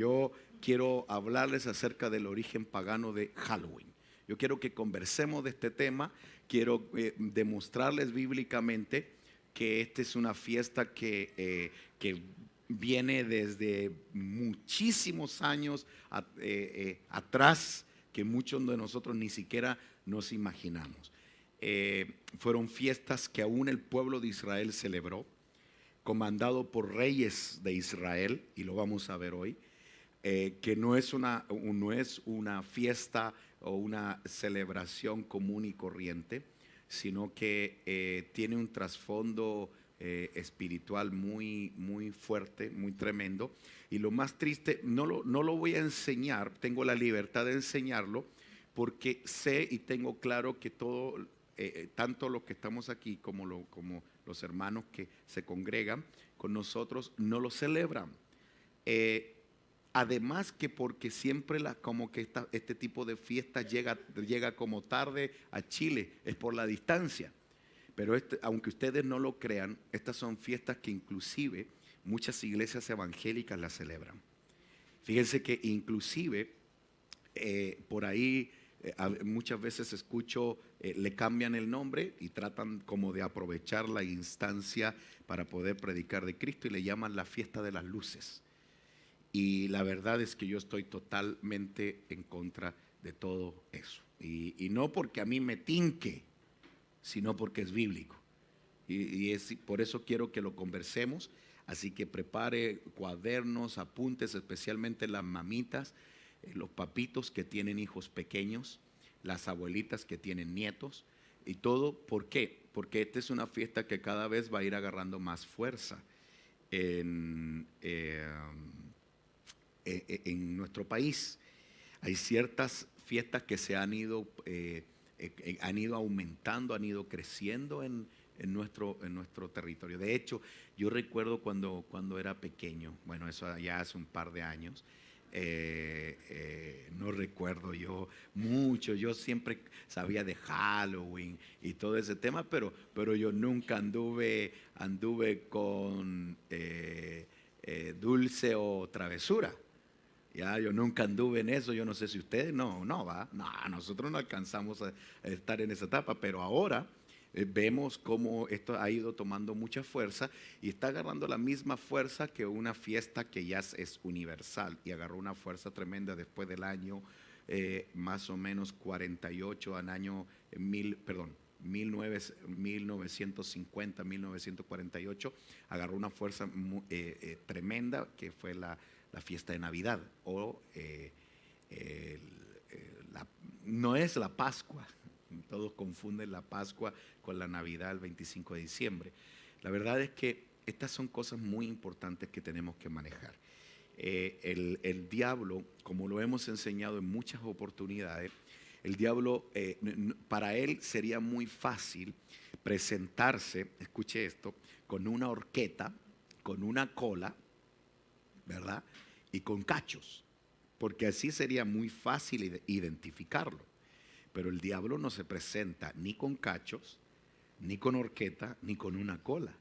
yo quiero hablarles acerca del origen pagano de Halloween. Yo quiero que conversemos de este tema, quiero demostrarles bíblicamente que esta es una fiesta que viene desde muchísimos años atrás, que muchos de nosotros ni siquiera nos imaginamos. Fueron fiestas que aún el pueblo de Israel celebró, comandado por reyes de Israel, y lo vamos a ver hoy, que no es una fiesta o una celebración común y corriente, sino que tiene un trasfondo espiritual muy, muy fuerte, muy tremendo. Y lo más triste, no lo voy a enseñar, tengo la libertad de enseñarlo, porque sé y tengo claro que todo, tanto los que estamos aquí como los hermanos que se congregan con nosotros, no lo celebran. Además que porque siempre como que este tipo de fiesta llega como tarde a Chile, es por la distancia. Pero aunque ustedes no lo crean, estas son fiestas que inclusive muchas iglesias evangélicas las celebran. Fíjense que inclusive por ahí muchas veces escucho, le cambian el nombre y tratan como de aprovechar la instancia para poder predicar de Cristo y le llaman la fiesta de las luces. Y la verdad es que yo estoy totalmente en contra de todo eso. Y no porque a mí me tinque, sino porque es bíblico. Y es por eso quiero que lo conversemos. Así que prepare cuadernos, apuntes, especialmente las mamitas, los papitos que tienen hijos pequeños, las abuelitas que tienen nietos y todo. ¿Por qué? Porque esta es una fiesta que cada vez va a ir agarrando más fuerza en nuestro país. Hay ciertas fiestas que se han ido aumentando, han ido creciendo en nuestro territorio. De hecho, yo recuerdo cuando era pequeño, bueno, eso ya hace un par de años, no recuerdo yo mucho, yo siempre sabía de Halloween y todo ese tema, pero yo nunca anduve con dulce o travesura. Ya, yo nunca anduve en eso, yo no sé si ustedes, no, nosotros no alcanzamos a estar en esa etapa, pero ahora vemos cómo esto ha ido tomando mucha fuerza y está agarrando la misma fuerza que una fiesta que ya es universal, y agarró una fuerza tremenda después del año más o menos 48 al año 1950, 1948, agarró una fuerza tremenda, que fue la fiesta de Navidad, no es la Pascua. Todos confunden la Pascua con la Navidad el 25 de diciembre. La verdad es que estas son cosas muy importantes que tenemos que manejar. El diablo, como lo hemos enseñado en muchas oportunidades, el diablo, para él sería muy fácil presentarse, escuche esto, con una horqueta, con una cola, ¿verdad? Y con cachos, porque así sería muy fácil identificarlo. Pero el diablo no se presenta ni con cachos, ni con horqueta, ni con una cola.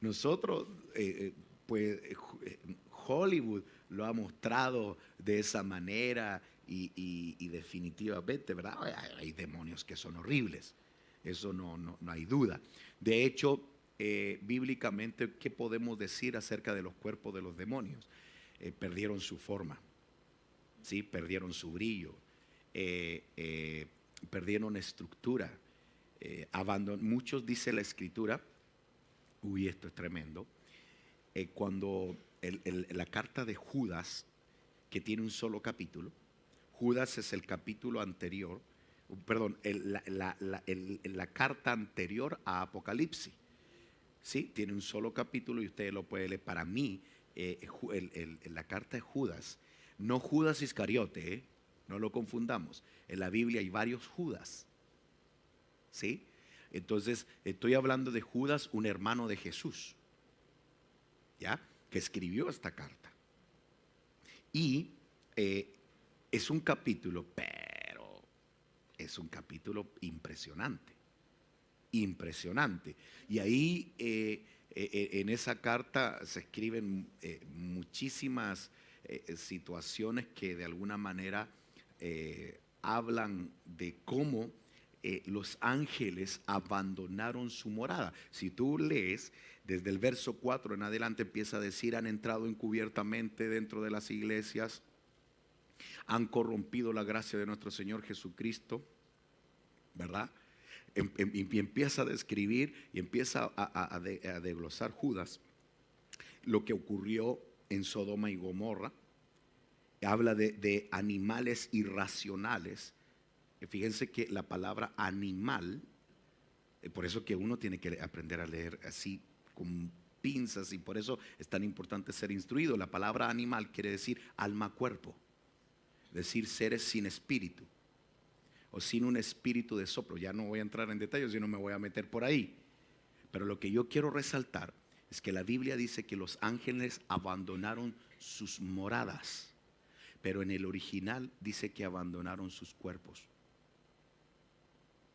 Nosotros, pues Hollywood lo ha mostrado de esa manera y definitivamente, ¿verdad? Hay demonios que son horribles, eso no hay duda. De hecho, bíblicamente, ¿qué podemos decir acerca de los cuerpos de los demonios? Perdieron su forma, ¿sí? Perdieron su brillo, perdieron estructura, muchos, dice la escritura, esto es tremendo, cuando la carta de Judas, que tiene un solo capítulo, Judas es el capítulo anterior, perdón, la carta anterior a Apocalipsis, ¿sí? Tiene un solo capítulo y usted lo puede leer. Para mí, la carta de Judas, no Judas Iscariote, no lo confundamos. En la Biblia hay varios Judas, ¿sí? Entonces, estoy hablando de Judas, un hermano de Jesús, ¿ya? Que escribió esta carta. Y es un capítulo, pero es un capítulo impresionante. Impresionante. Y ahí en esa carta se escriben muchísimas situaciones que de alguna manera hablan de cómo los ángeles abandonaron su morada. Si tú lees desde el verso 4 en adelante, empieza a decir: han entrado encubiertamente dentro de las iglesias, han corrompido la gracia de nuestro Señor Jesucristo, ¿verdad? Y empieza a describir y empieza a desglosar Judas lo que ocurrió en Sodoma y Gomorra. Habla de animales irracionales. Fíjense que la palabra animal, por eso que uno tiene que aprender a leer así con pinzas, y por eso es tan importante ser instruido. La palabra animal quiere decir alma, cuerpo, es decir, seres sin espíritu o sin un espíritu de soplo. Ya no voy a entrar en detalles, yo no me voy a meter por ahí, pero lo que yo quiero resaltar es que la Biblia dice que los ángeles abandonaron sus moradas, pero en el original dice que abandonaron sus cuerpos,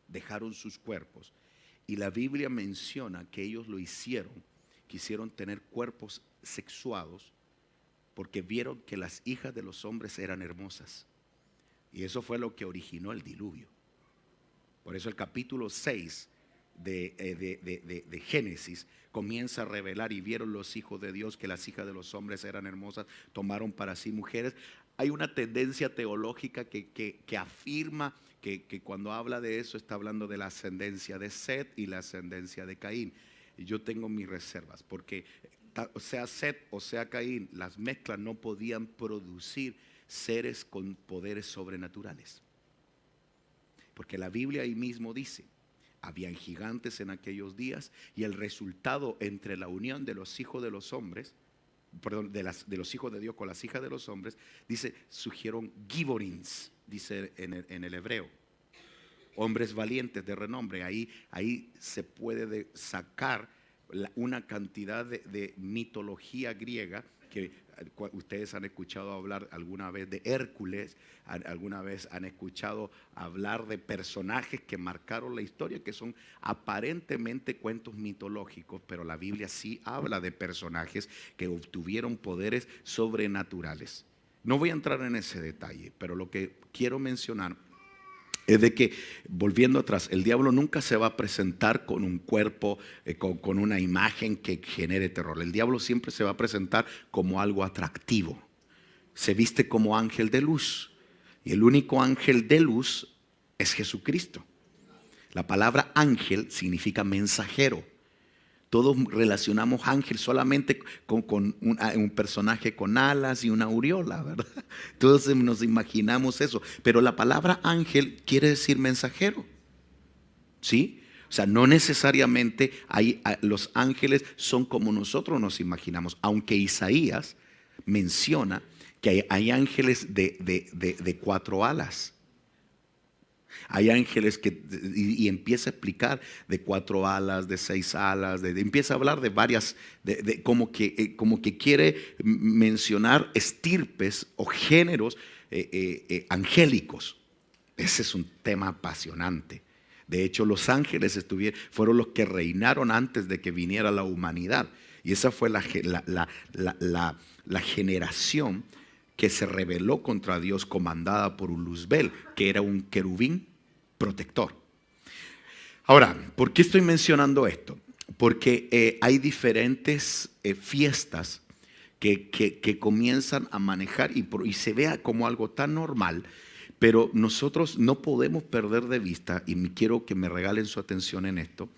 dejaron sus cuerpos. Y la Biblia menciona que ellos lo hicieron, quisieron tener cuerpos sexuados porque vieron que las hijas de los hombres eran hermosas. Y eso fue lo que originó el diluvio. Por eso el capítulo 6 de Génesis comienza a revelar: y vieron los hijos de Dios que las hijas de los hombres eran hermosas, tomaron para sí mujeres. Hay una tendencia teológica que afirma que cuando habla de eso está hablando de la ascendencia de Set y la ascendencia de Caín. Y yo tengo mis reservas, porque sea Set o sea Caín, las mezclas no podían producir seres con poderes sobrenaturales, porque la Biblia ahí mismo dice: habían gigantes en aquellos días, y el resultado entre la unión de los hijos de los hombres, perdón, de los hijos de Dios con las hijas de los hombres, dice, surgieron giborins, dice en el hebreo, hombres valientes de renombre. Ahí se puede sacar una cantidad de mitología griega que ustedes han escuchado hablar alguna vez de Hércules, alguna vez han escuchado hablar de personajes que marcaron la historia, que son aparentemente cuentos mitológicos, pero la Biblia sí habla de personajes que obtuvieron poderes sobrenaturales. No voy a entrar en ese detalle, pero lo que quiero mencionar es de que, volviendo atrás, el diablo nunca se va a presentar con un cuerpo, con una imagen que genere terror. El diablo siempre se va a presentar como algo atractivo. Se viste como ángel de luz, y el único ángel de luz es Jesucristo. La palabra ángel significa mensajero. Todos relacionamos ángel solamente con un personaje con alas y una aureola, ¿verdad? Todos nos imaginamos eso. Pero la palabra ángel quiere decir mensajero, ¿sí? O sea, no necesariamente los ángeles son como nosotros nos imaginamos, aunque Isaías menciona que hay ángeles de 4 alas. Hay ángeles y empieza a explicar de 4 alas, de 6 alas, empieza a hablar de varias, como que quiere mencionar estirpes o géneros angélicos. Ese es un tema apasionante. De hecho, los ángeles fueron los que reinaron antes de que viniera la humanidad. Y esa fue la generación que se rebeló contra Dios, comandada por un Luzbel, que era un querubín protector. Ahora, ¿por qué estoy mencionando esto? Porque hay diferentes fiestas que comienzan a manejar y se vea como algo tan normal, pero nosotros no podemos perder de vista, y quiero que me regalen su atención en esto.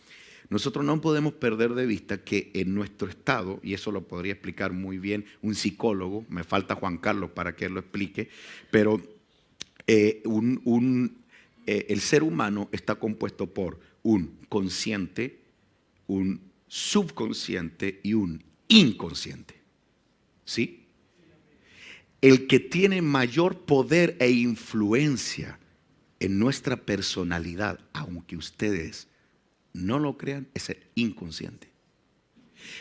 Nosotros no podemos perder de vista que en nuestro estado, y eso lo podría explicar muy bien un psicólogo, me falta Juan Carlos para que él lo explique, pero el ser humano está compuesto por un consciente, un subconsciente y un inconsciente, ¿sí? El que tiene mayor poder e influencia en nuestra personalidad, aunque ustedes no lo crean, es el inconsciente.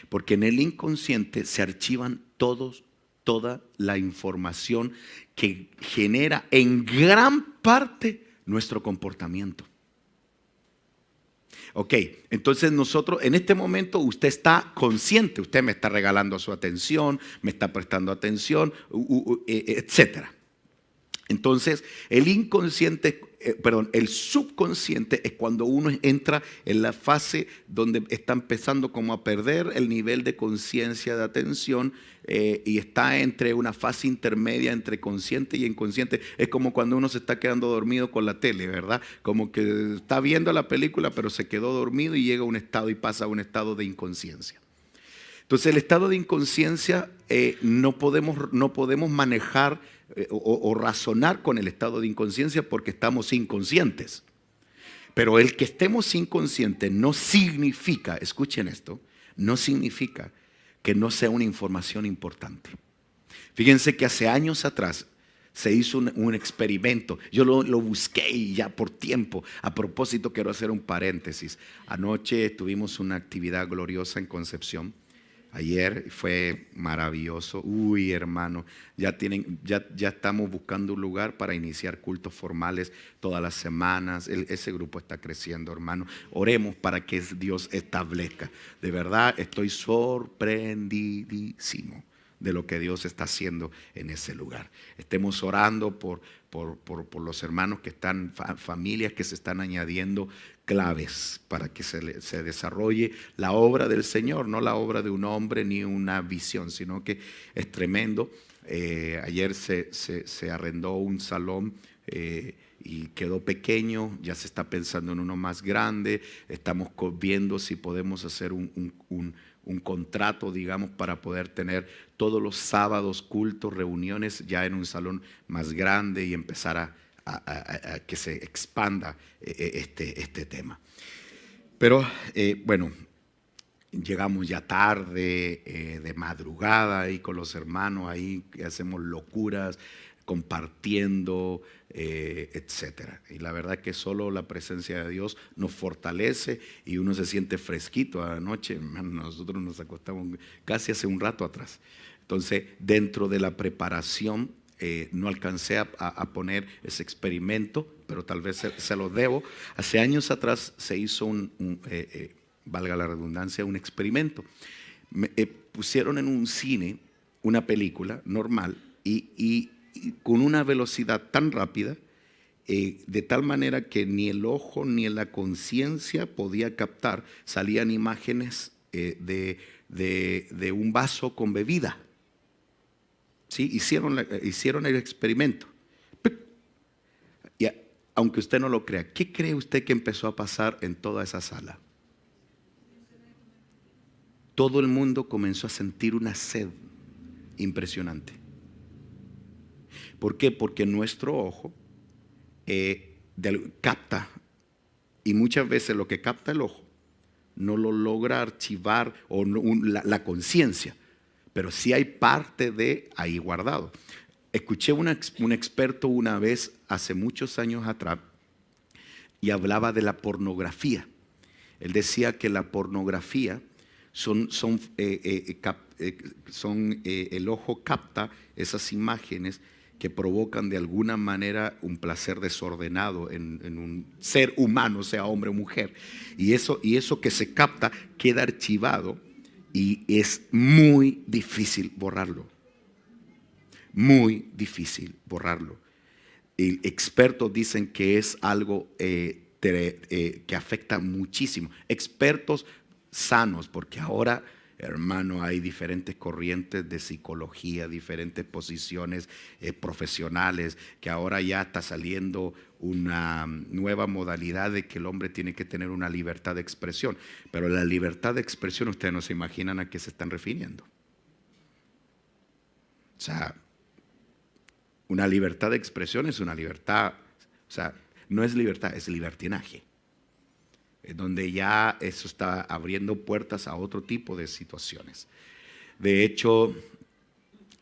Porque en el inconsciente se archivan toda la información que genera en gran parte nuestro comportamiento. Ok, entonces nosotros, en este momento usted está consciente, usted me está regalando su atención, me está prestando atención, etcétera. Entonces, el inconsciente, perdón, el subconsciente es cuando uno entra en la fase donde está empezando como a perder el nivel de conciencia, de atención, y está entre una fase intermedia entre consciente y inconsciente. Es como cuando uno se está quedando dormido con la tele, ¿verdad? Como que está viendo la película, pero se quedó dormido y llega a un estado y pasa a un estado de inconsciencia. Entonces, el estado de inconsciencia no podemos manejar o razonar con el estado de inconsciencia porque estamos inconscientes. Pero el que estemos inconscientes no significa, escuchen esto, no significa que no sea una información importante. Fíjense que hace años atrás se hizo un experimento. Yo lo busqué y ya por tiempo. A propósito, quiero hacer un paréntesis. Anoche tuvimos una actividad gloriosa en Concepción. Ayer fue maravilloso. Uy, hermano, ya estamos buscando un lugar para iniciar cultos formales todas las semanas. Ese grupo está creciendo, hermano. Oremos para que Dios establezca. De verdad, estoy sorprendidísimo de lo que Dios está haciendo en ese lugar. Estemos orando por los hermanos que están, familias que se están añadiendo, claves para que se desarrolle la obra del Señor, no la obra de un hombre ni una visión, sino que es tremendo. Ayer se arrendó un salón y quedó pequeño, ya se está pensando en uno más grande. Estamos viendo si podemos hacer un contrato, digamos, para poder tener todos los sábados cultos, reuniones ya en un salón más grande y empezar a que se expanda este tema. Pero bueno, llegamos ya tarde, de madrugada ahí con los hermanos, ahí hacemos locuras, compartiendo, etcétera. Y la verdad que solo la presencia de Dios nos fortalece y uno se siente fresquito. Anoche nosotros nos acostamos casi hace un rato atrás. Entonces, dentro de la preparación, no alcancé a poner ese experimento, pero tal vez se lo debo. Hace años atrás se hizo valga la redundancia, un experimento. Pusieron en un cine una película normal y con una velocidad tan rápida, de tal manera que ni el ojo ni la conciencia podía captar. Salían imágenes de un vaso con bebida. ¿Sí? Hicieron el experimento. Y aunque usted no lo crea, ¿qué cree usted que empezó a pasar en toda esa sala? Todo el mundo comenzó a sentir una sed impresionante. ¿Por qué? Porque nuestro ojo capta, y muchas veces lo que capta el ojo no lo logra archivar o la conciencia, pero sí hay parte de ahí guardado. Escuché un experto una vez hace muchos años atrás y hablaba de la pornografía. Él decía que la pornografía el ojo capta esas imágenes que provocan de alguna manera un placer desordenado en un ser humano, sea hombre o mujer. Y eso que se capta queda archivado y es muy difícil borrarlo. Muy difícil borrarlo. Y expertos dicen que es algo que afecta muchísimo. Expertos sanos, porque ahora, hermano, hay diferentes corrientes de psicología, diferentes posiciones profesionales, que ahora ya está saliendo una nueva modalidad de que el hombre tiene que tener una libertad de expresión. Pero la libertad de expresión, ustedes no se imaginan a qué se están refiriendo. O sea, una libertad de expresión es una libertad, o sea, no es libertad, es libertinaje. Donde ya eso está abriendo puertas a otro tipo de situaciones. De hecho,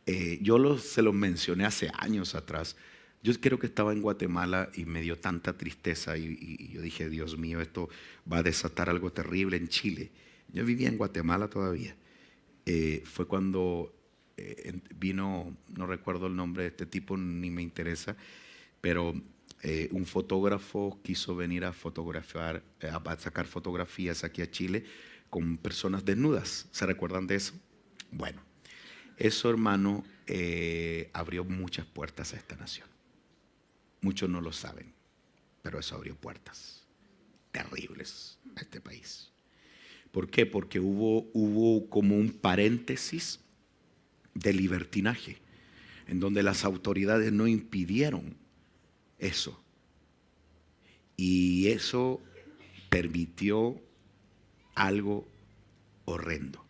se lo mencioné hace años atrás. Yo creo que estaba en Guatemala y me dio tanta tristeza y yo dije, Dios mío, esto va a desatar algo terrible en Chile. Yo vivía en Guatemala todavía. Fue cuando vino, no recuerdo el nombre de este tipo, ni me interesa, pero un fotógrafo quiso venir a fotografiar, a sacar fotografías aquí a Chile con personas desnudas. ¿Se recuerdan de eso? Bueno, eso, hermano, abrió muchas puertas a esta nación. Muchos no lo saben, pero eso abrió puertas terribles a este país. ¿Por qué? Porque hubo como un paréntesis de libertinaje, en donde las autoridades no impidieron eso. Y eso permitió algo horrendo.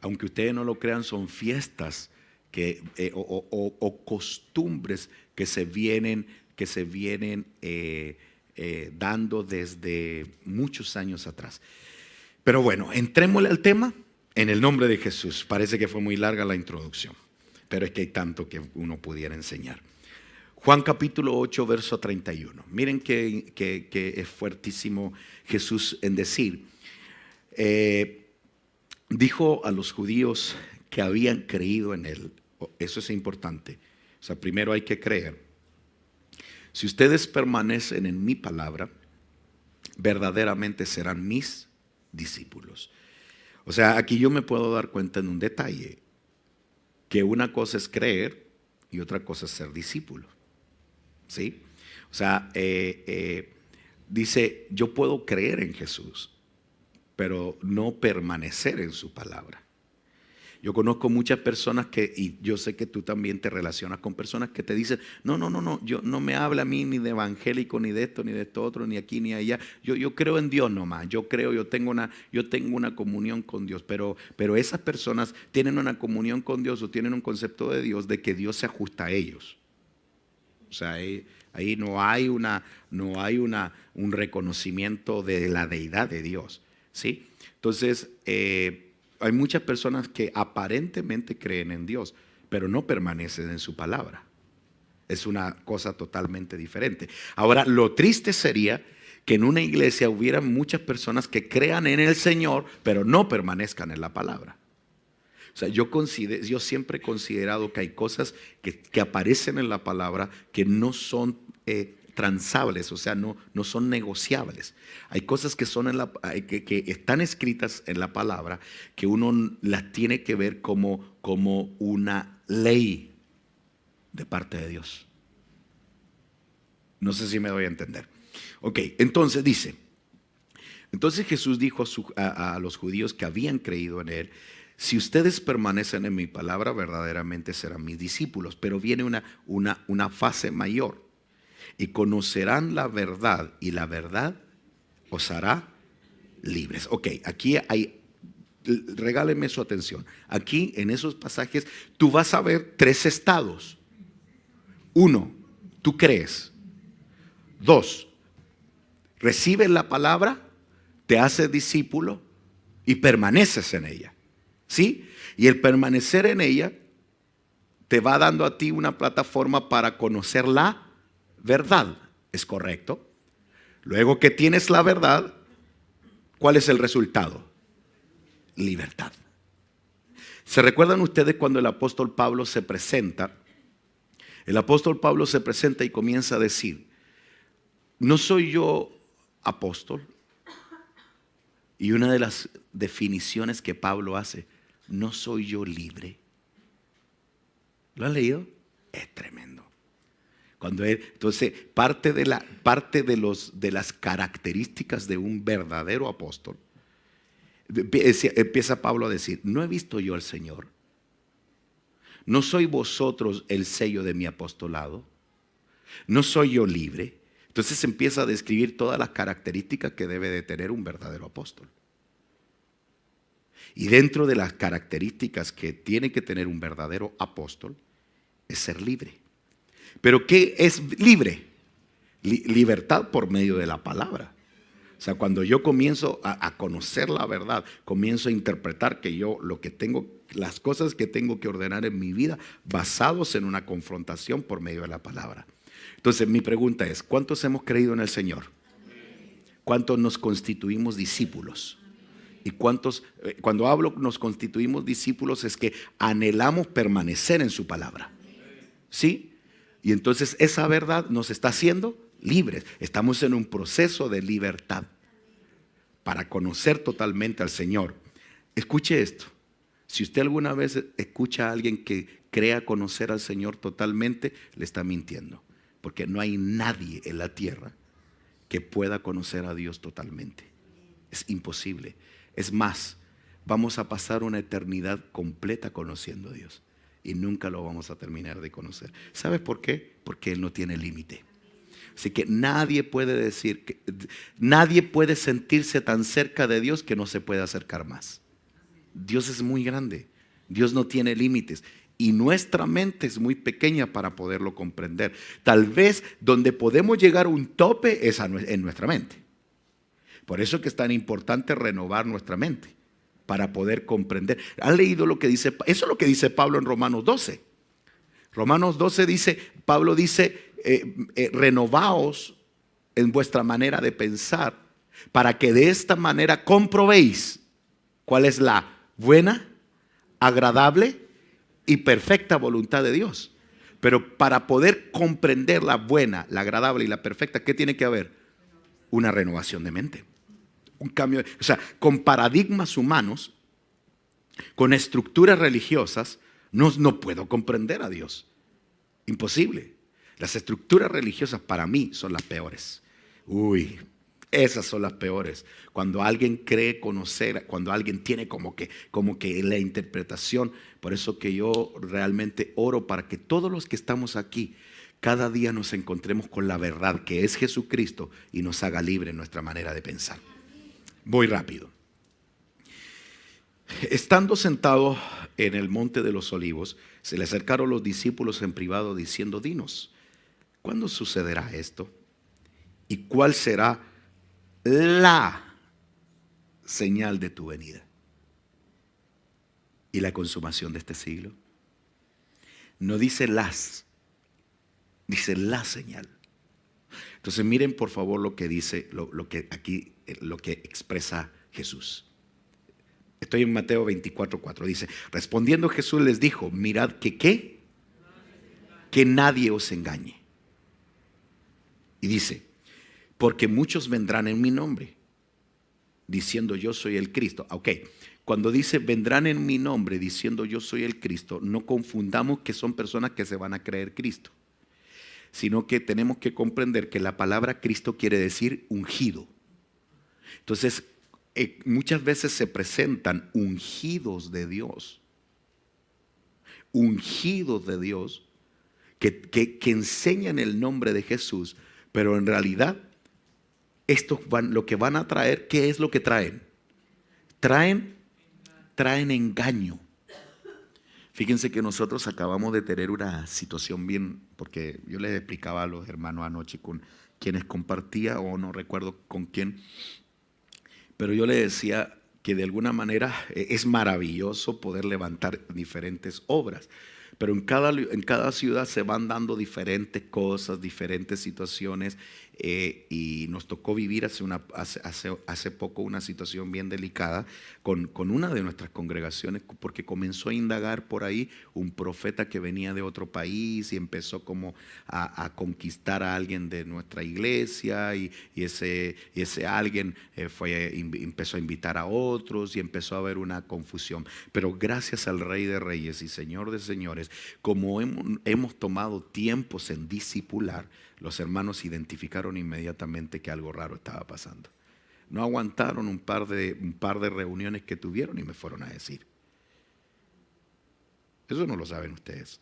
Aunque ustedes no lo crean, son fiestas o costumbres que se vienen dando desde muchos años atrás. Pero bueno, entrémosle al tema en el nombre de Jesús. Parece que fue muy larga la introducción, pero es que hay tanto que uno pudiera enseñar. Juan capítulo 8, verso 31. Miren que es fuertísimo Jesús en decir. Dijo a los judíos que habían creído en Él. Eso es importante. O sea, primero hay que creer. Si ustedes permanecen en mi palabra, verdaderamente serán mis discípulos. O sea, aquí yo me puedo dar cuenta en un detalle, que una cosa es creer y otra cosa es ser discípulo. ¿Sí? O sea, dice, yo puedo creer en Jesús, pero no permanecer en su palabra. Yo conozco muchas personas y yo sé que tú también te relacionas con personas que te dicen, no, yo no me habla a mí ni de evangélico, ni de esto otro, ni aquí, ni allá. Yo creo en Dios nomás, yo tengo una comunión con Dios, pero esas personas tienen una comunión con Dios o tienen un concepto de Dios de que Dios se ajusta a ellos. O sea, ahí no hay un reconocimiento de la deidad de Dios, ¿sí? Entonces, hay muchas personas que aparentemente creen en Dios, pero no permanecen en su palabra. Es una cosa totalmente diferente. Ahora, lo triste sería que en una iglesia hubiera muchas personas que crean en el Señor, pero no permanezcan en la palabra. O sea, yo siempre he considerado que hay cosas que aparecen en la palabra que no son transables, o sea, no son negociables. Hay cosas que están escritas en la palabra que uno las tiene que ver como una ley de parte de Dios. No sé si me doy a entender. Ok, entonces dice, entonces Jesús dijo a los judíos que habían creído en Él, si ustedes permanecen en mi palabra, verdaderamente serán mis discípulos. Pero viene una fase mayor. Y conocerán la verdad, y la verdad os hará libres. Ok, aquí regáleme su atención. Aquí en esos pasajes tú vas a ver 3 estados. 1, tú crees. 2, recibes la palabra, te haces discípulo y permaneces en ella. ¿Sí? Y el permanecer en ella te va dando a ti una plataforma para conocer la verdad. ¿Es correcto? Luego que tienes la verdad, ¿cuál es el resultado? Libertad. ¿Se recuerdan ustedes cuando el apóstol Pablo se presenta? El apóstol Pablo se presenta y comienza a decir, ¿no soy yo apóstol? Y una de las definiciones que Pablo hace, ¿no soy yo libre? ¿Lo han leído? Es tremendo. Entonces, parte de las características de un verdadero apóstol, empieza Pablo a decir, ¿no he visto yo al Señor? ¿No soy vosotros el sello de mi apostolado? ¿No soy yo libre? Entonces empieza a describir todas las características que debe de tener un verdadero apóstol. Y dentro de las características que tiene que tener un verdadero apóstol es ser libre. ¿Pero qué es libre? Libertad por medio de la palabra. O sea, cuando yo comienzo a conocer la verdad, comienzo a interpretar que yo las cosas que tengo que ordenar en mi vida basados en una confrontación por medio de la palabra. Entonces mi pregunta es, ¿cuántos hemos creído en el Señor? ¿Cuántos nos constituimos discípulos? Y cuando hablo nos constituimos discípulos es que anhelamos permanecer en su palabra. ¿Sí? Y entonces esa verdad nos está haciendo libres. Estamos en un proceso de libertad para conocer totalmente al Señor. Escuche esto. Si usted alguna vez escucha a alguien que crea conocer al Señor totalmente, le está mintiendo. Porque no hay nadie en la tierra que pueda conocer a Dios totalmente. Es imposible. Es más, vamos a pasar una eternidad completa conociendo a Dios y nunca lo vamos a terminar de conocer. ¿Sabes por qué? Porque Él no tiene límite. Así que nadie puede decir, nadie puede sentirse tan cerca de Dios que no se puede acercar más. Dios es muy grande. Dios no tiene límites. Y nuestra mente es muy pequeña para poderlo comprender. Tal vez donde podemos llegar a un tope es en nuestra mente. Por eso que es tan importante renovar nuestra mente para poder comprender. ¿Han leído lo que dice? Eso es lo que dice Pablo en Romanos 12. Romanos 12 dice, Pablo dice, renovaos en vuestra manera de pensar para que de esta manera comprobéis cuál es la buena, agradable y perfecta voluntad de Dios. Pero para poder comprender la buena, la agradable y la perfecta, ¿qué tiene que haber? Una renovación de mente. Un cambio, o sea, con paradigmas humanos, con estructuras religiosas, no puedo comprender a Dios. Imposible. Las estructuras religiosas para mí son las peores. Uy, esas son las peores. Cuando alguien cree conocer, cuando alguien tiene como que la interpretación. Por eso que yo realmente oro para que todos los que estamos aquí cada día nos encontremos con la verdad que es Jesucristo y nos haga libre en nuestra manera de pensar. Voy rápido. Estando sentado en el monte de los olivos, se le acercaron los discípulos en privado diciendo, dinos, ¿cuándo sucederá esto? ¿Y cuál será la señal de tu venida y la consumación de este siglo? No dice las, dice la señal. Entonces miren por favor lo que dice, lo que aquí, lo que expresa Jesús. Estoy en Mateo 24:4. Dice, respondiendo Jesús les dijo, mirad que ¿qué? Que nadie os engañe. Y dice, porque muchos vendrán en mi nombre, diciendo yo soy el Cristo. Ok, cuando dice vendrán en mi nombre, diciendo yo soy el Cristo, no confundamos que son personas que se van a creer Cristo, sino que tenemos que comprender que la palabra Cristo quiere decir ungido. Entonces, muchas veces se presentan ungidos de Dios, que enseñan el nombre de Jesús, pero en realidad estos lo que van a traer, ¿qué es lo que traen? Traen engaño. Fíjense que nosotros acabamos de tener una situación bien, porque yo les explicaba a los hermanos anoche con quienes compartía, o no recuerdo con quién, pero yo les decía que de alguna manera es maravilloso poder levantar diferentes obras. Pero en cada ciudad se van dando diferentes cosas, diferentes situaciones, y nos tocó vivir hace poco una situación bien delicada con una de nuestras congregaciones, porque comenzó a indagar por ahí un profeta que venía de otro país y empezó como a conquistar a alguien de nuestra iglesia, y ese alguien empezó a invitar a otros y empezó a haber una confusión. Pero gracias al Rey de Reyes y Señor de Señores, como hemos tomado tiempos en discipular, los hermanos identificaron inmediatamente que algo raro estaba pasando. No aguantaron un par de reuniones que tuvieron y me fueron a decir. Eso no lo saben ustedes.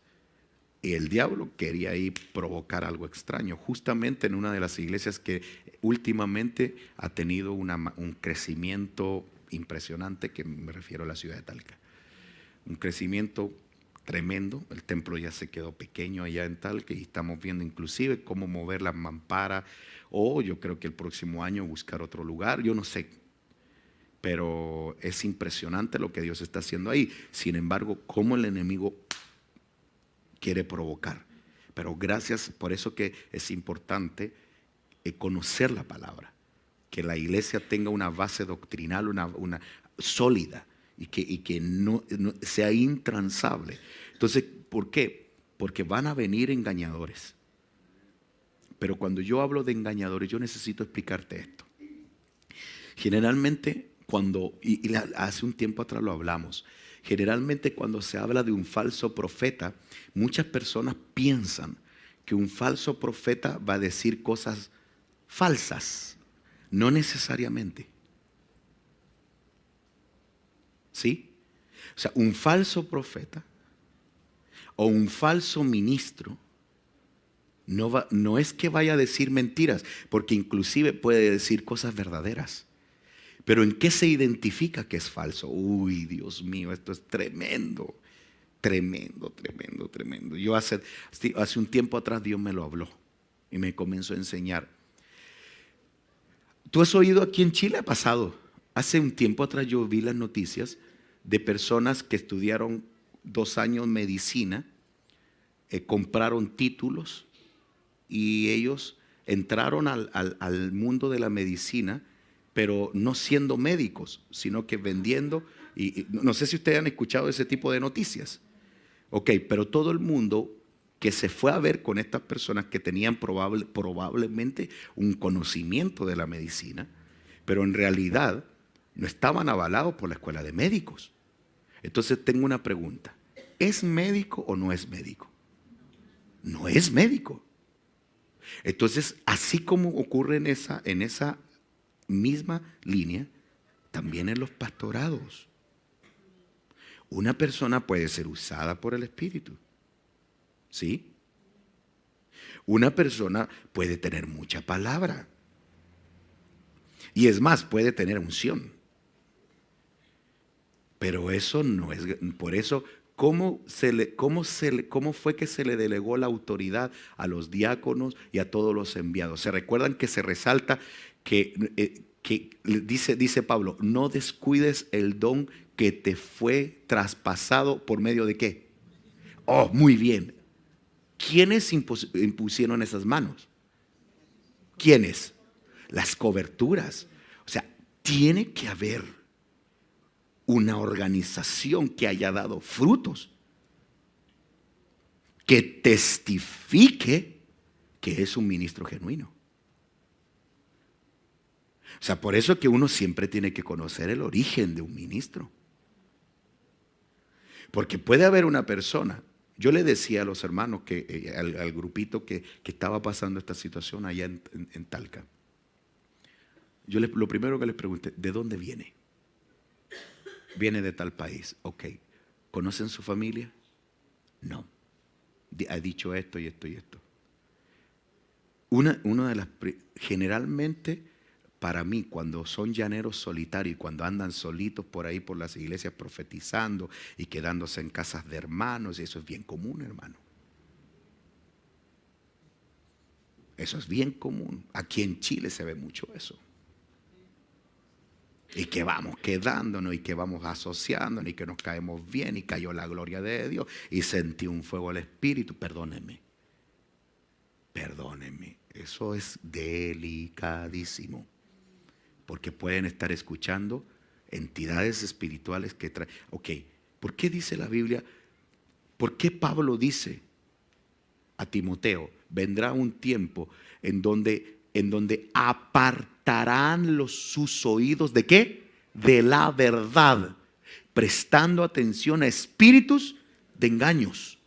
Y el diablo quería ahí provocar algo extraño, justamente en una de las iglesias que últimamente ha tenido un crecimiento impresionante, que me refiero a la ciudad de Talca. Un crecimiento tremendo. El templo ya se quedó pequeño allá en Talca y estamos viendo inclusive cómo mover las mamparas, o yo creo que el próximo año buscar otro lugar, yo no sé, pero es impresionante lo que Dios está haciendo ahí. Sin embargo, cómo el enemigo quiere provocar. Pero gracias, por eso que es importante conocer la palabra, que la iglesia tenga una base doctrinal, una sólida, y que no sea intransable. Entonces, ¿por qué? porque van a venir engañadores. Pero cuando yo hablo de engañadores, yo necesito explicarte esto. Generalmente hace un tiempo atrás lo hablamos, generalmente cuando se habla de un falso profeta, muchas personas piensan que un falso profeta va a decir cosas falsas. No necesariamente. ¿Sí? O sea, un falso profeta o un falso ministro no es que vaya a decir mentiras, porque inclusive puede decir cosas verdaderas. Pero ¿en qué se identifica que es falso? Uy, Dios mío, esto es tremendo, tremendo, tremendo, tremendo. Yo hace un tiempo atrás Dios me lo habló y me comenzó a enseñar. ¿Tú has oído aquí en Chile? Ha pasado. Hace un tiempo atrás yo vi las noticias de personas que estudiaron 2 años medicina, compraron títulos y ellos entraron al mundo de la medicina, pero no siendo médicos, sino que vendiendo. Y no sé si ustedes han escuchado ese tipo de noticias. Ok, pero todo el mundo que se fue a ver con estas personas que tenían probablemente un conocimiento de la medicina, pero en realidad no estaban avalados por la escuela de médicos. Entonces tengo una pregunta: ¿es médico o no es médico? No es médico. Entonces, así como ocurre en esa misma línea, también en los pastorados. Una persona puede ser usada por el Espíritu. ¿Sí? Una persona puede tener mucha palabra. Y es más, puede tener unción. Pero eso no es, por eso, ¿cómo fue que se le delegó la autoridad a los diáconos y a todos los enviados? ¿Se recuerdan que se resalta que dice Pablo, no descuides el don que te fue traspasado por medio de qué? Oh, muy bien. ¿Quiénes impusieron esas manos? ¿Quiénes? Las coberturas. O sea, tiene que haber una organización que haya dado frutos, que testifique que es un ministro genuino. O sea, por eso que uno siempre tiene que conocer el origen de un ministro. Porque puede haber una persona. Yo le decía a los hermanos, al grupito que estaba pasando esta situación allá en Talca. Lo primero que les pregunté, ¿de dónde viene? Viene de tal país. Ok. ¿Conocen su familia? No. Ha dicho esto y esto y esto. Una de las, generalmente, para mí, cuando son llaneros solitarios y cuando andan solitos por ahí por las iglesias profetizando y quedándose en casas de hermanos, eso es bien común, hermano. Eso es bien común. Aquí en Chile se ve mucho eso. Y que vamos quedándonos y que vamos asociándonos y que nos caemos bien y cayó la gloria de Dios y sentí un fuego del Espíritu. Perdónenme. Eso es delicadísimo. Porque pueden estar escuchando entidades espirituales que traen. Ok, ¿por qué dice la Biblia? ¿Por qué Pablo dice a Timoteo, vendrá un tiempo en donde apartarán sus oídos ¿de qué? De la verdad, prestando atención a espíritus de engaños?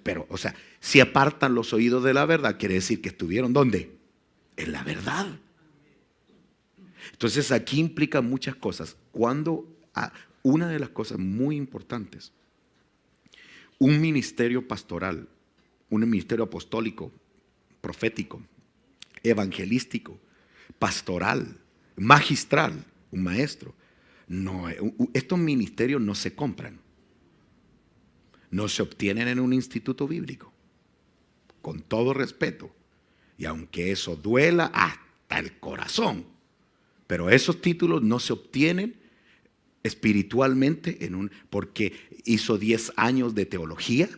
Pero, o sea, si apartan los oídos de la verdad, quiere decir que estuvieron ¿dónde? En la verdad. Entonces aquí implica muchas cosas. Una de las cosas muy importantes, un ministerio pastoral, un ministerio apostólico, profético, evangelístico, pastoral, magistral, un maestro. No, estos ministerios no se compran, no se obtienen en un instituto bíblico, con todo respeto, y aunque eso duela hasta el corazón, pero esos títulos no se obtienen espiritualmente porque hizo 10 años de teología,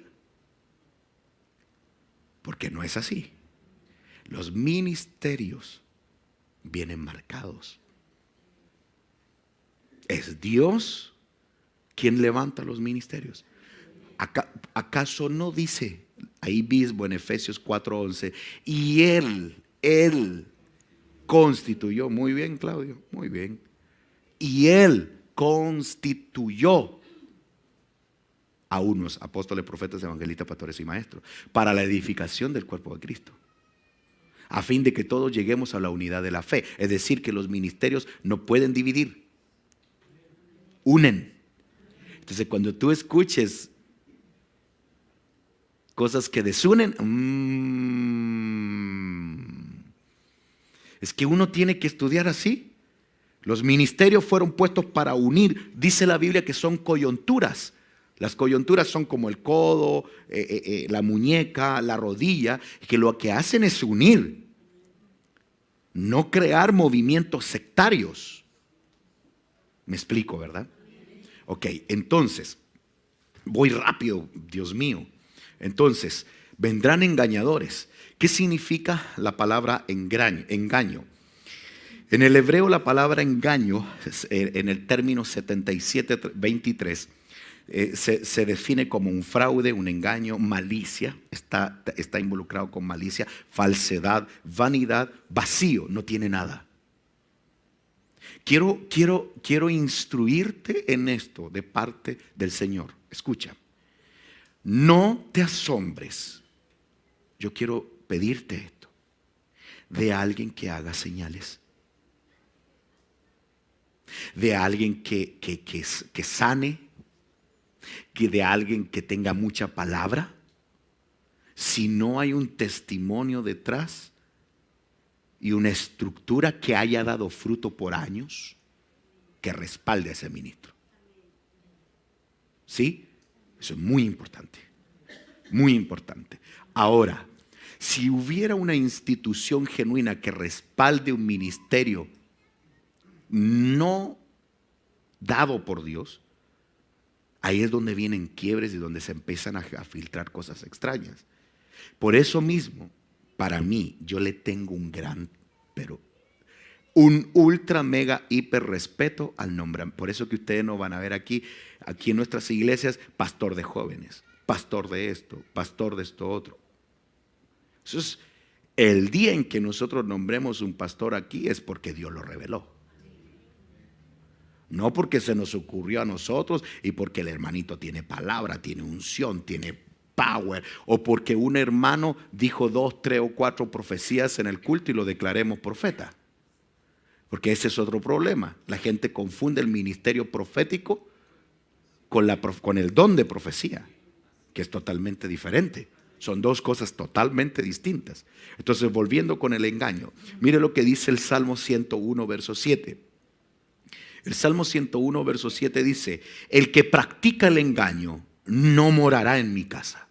porque no es así. Los ministerios vienen marcados. Es Dios quien levanta los ministerios. ¿Acaso no dice ahí mismo en Efesios 4:11? Y Él constituyó, muy bien Claudio, muy bien. Y Él constituyó a unos apóstoles, profetas, evangelistas, pastores y maestros para la edificación del cuerpo de Cristo, a fin de que todos lleguemos a la unidad de la fe. Es decir, que los ministerios no pueden dividir, unen. Entonces, cuando tú escuches cosas que desunen, es que uno tiene que estudiar así. Los ministerios fueron puestos para unir. Dice la Biblia que son coyunturas. Las coyunturas son como el codo, la muñeca, la rodilla, que lo que hacen es unir, no crear movimientos sectarios. Me explico, ¿verdad? Ok, entonces, voy rápido, Dios mío. Entonces, vendrán engañadores. ¿Qué significa la palabra engaño? En el hebreo la palabra engaño, en el término 77:23, se define como un fraude, un engaño, malicia, está involucrado con malicia, falsedad, vanidad, vacío, no tiene nada. Quiero instruirte en esto de parte del Señor. Escucha, no te asombres. Yo quiero pedirte esto de alguien que haga señales, de alguien que sane, que de alguien que tenga mucha palabra. Si no hay un testimonio detrás y una estructura que haya dado fruto por años, que respalde a ese ministro. ¿Sí? Eso es muy importante. Muy importante. Ahora, si hubiera una institución genuina que respalde un ministerio no dado por Dios, ahí es donde vienen quiebres y donde se empiezan a filtrar cosas extrañas. Por eso mismo, para mí, yo le tengo un ultra mega hiper respeto al nombre. Por eso que ustedes no van a ver aquí en nuestras iglesias, pastor de jóvenes, pastor de esto otro. Eso es el día en que nosotros nombremos un pastor aquí, es porque Dios lo reveló. No porque se nos ocurrió a nosotros y porque el hermanito tiene palabra, tiene unción, tiene power, o porque un hermano dijo 2, 3 o 4 profecías en el culto y lo declaremos profeta. Porque ese es otro problema. La gente confunde el ministerio profético con el don de profecía, que es totalmente diferente. Son dos cosas totalmente distintas. Entonces, volviendo con el engaño, mire lo que dice el Salmo 101, verso 7. El Salmo 101, verso 7 dice: el que practica el engaño no morará en mi casa.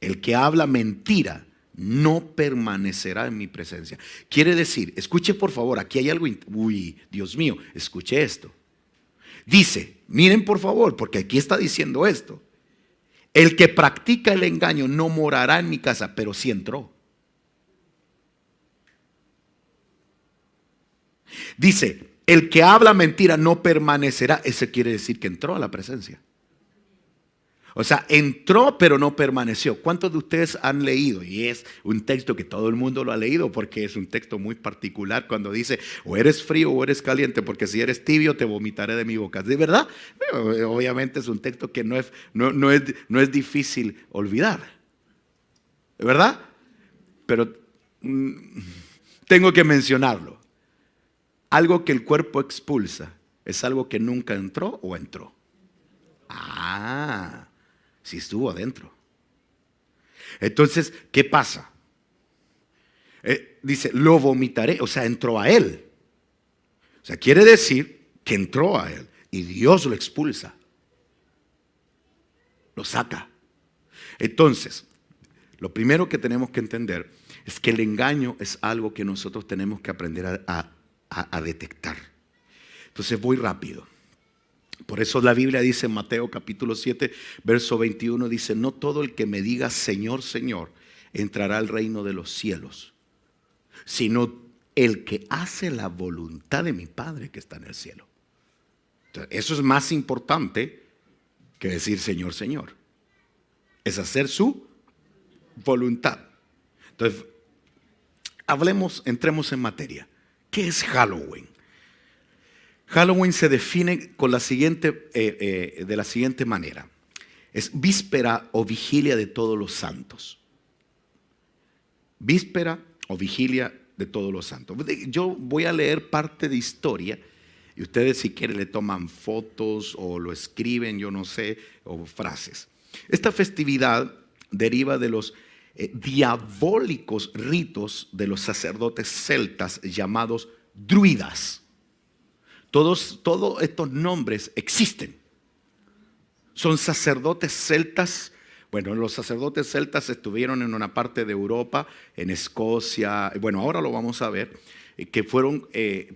El que habla mentira no permanecerá en mi presencia. Quiere decir, escuche por favor, aquí hay algo, uy, Dios mío, escuche esto. Dice, miren por favor, porque aquí está diciendo esto: el que practica el engaño no morará en mi casa, pero sí entró. Dice, el que habla mentira no permanecerá. Eso quiere decir que entró a la presencia. O sea, entró pero no permaneció. ¿Cuántos de ustedes han leído? Y es un texto que todo el mundo lo ha leído, porque es un texto muy particular cuando dice: o eres frío o eres caliente, porque si eres tibio te vomitaré de mi boca. ¿De verdad? Obviamente es un texto que no es difícil olvidar. ¿De verdad? Pero tengo que mencionarlo. Algo que el cuerpo expulsa es algo que nunca entró o entró. Sí estuvo adentro. Entonces, ¿qué pasa? Dice, lo vomitaré, o sea, entró a él. O sea, quiere decir que entró a él y Dios lo expulsa. Lo saca. Entonces, lo primero que tenemos que entender es que el engaño es algo que nosotros tenemos que aprender a detectar. Entonces voy rápido. Por eso la Biblia dice en Mateo capítulo 7, verso 21, dice: no todo el que me diga Señor, Señor, entrará al reino de los cielos, sino el que hace la voluntad de mi Padre que está en el cielo. Entonces, eso es más importante que decir Señor, Señor. es hacer su voluntad. Entonces, entremos en materia. ¿Qué es Halloween? Halloween se define con de la siguiente manera. Es víspera o vigilia de todos los santos. Víspera o vigilia de todos los santos. Yo voy a leer parte de historia y ustedes si quieren le toman fotos o lo escriben, yo no sé, o frases. Esta festividad deriva de los diabólicos ritos de los sacerdotes celtas llamados druidas. Todos estos nombres existen. Son sacerdotes celtas. Bueno, los sacerdotes celtas estuvieron en una parte de Europa, en Escocia. Bueno, ahora lo vamos a ver, que fueron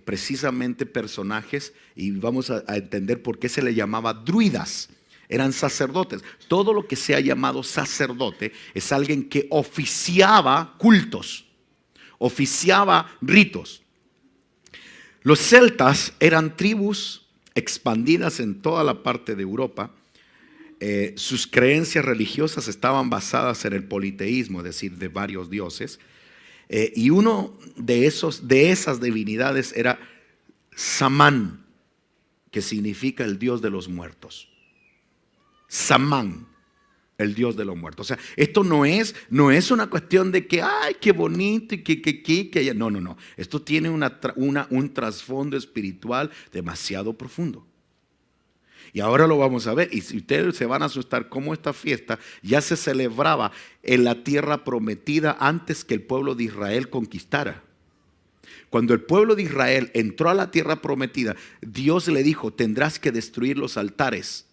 precisamente personajes y vamos a entender por qué se le llamaba druidas. Eran sacerdotes. Todo lo que se ha llamado sacerdote es alguien que oficiaba cultos, oficiaba ritos. Los celtas eran tribus expandidas en toda la parte de Europa. Sus creencias religiosas estaban basadas en el politeísmo, es decir, de varios dioses. Y uno de esas divinidades era Samán, que significa el dios de los muertos. Samán, el dios de los muertos. O sea, esto no es una cuestión de que, ay, qué bonito y que no. Esto tiene un trasfondo espiritual demasiado profundo. Y ahora lo vamos a ver. Y si ustedes se van a asustar, cómo esta fiesta ya se celebraba en la tierra prometida antes que el pueblo de Israel conquistara. Cuando el pueblo de Israel entró a la tierra prometida, Dios le dijo, tendrás que destruir los altares.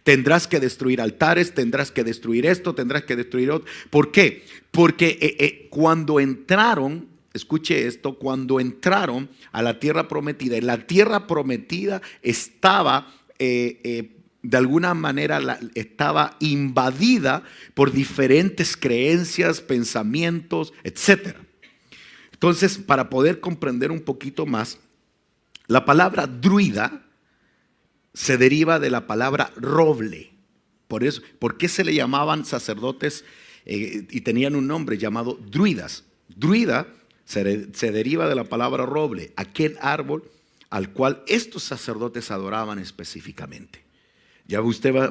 Tendrás que destruir altares, tendrás que destruir esto, tendrás que destruir otro. ¿Por qué? Porque cuando entraron, escuche esto, cuando entraron a la tierra prometida, en la tierra prometida estaba, de alguna manera, estaba invadida por diferentes creencias, pensamientos, etc. Entonces, para poder comprender un poquito más, la palabra druida se deriva de la palabra roble. Por eso, ¿por qué se le llamaban sacerdotes y tenían un nombre llamado druidas? Druida se deriva de la palabra roble, aquel árbol al cual estos sacerdotes adoraban específicamente. Ya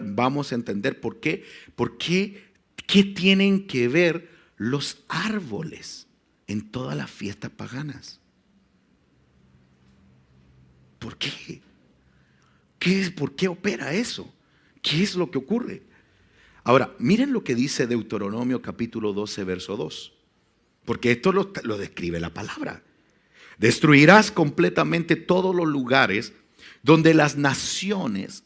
vamos a entender por qué, qué tienen que ver los árboles en todas las fiestas paganas. ¿Por qué? ¿Por qué opera eso? ¿Qué es lo que ocurre? Ahora, miren lo que dice Deuteronomio capítulo 12, verso 2. Porque esto lo describe la palabra. Destruirás completamente todos los lugares donde las naciones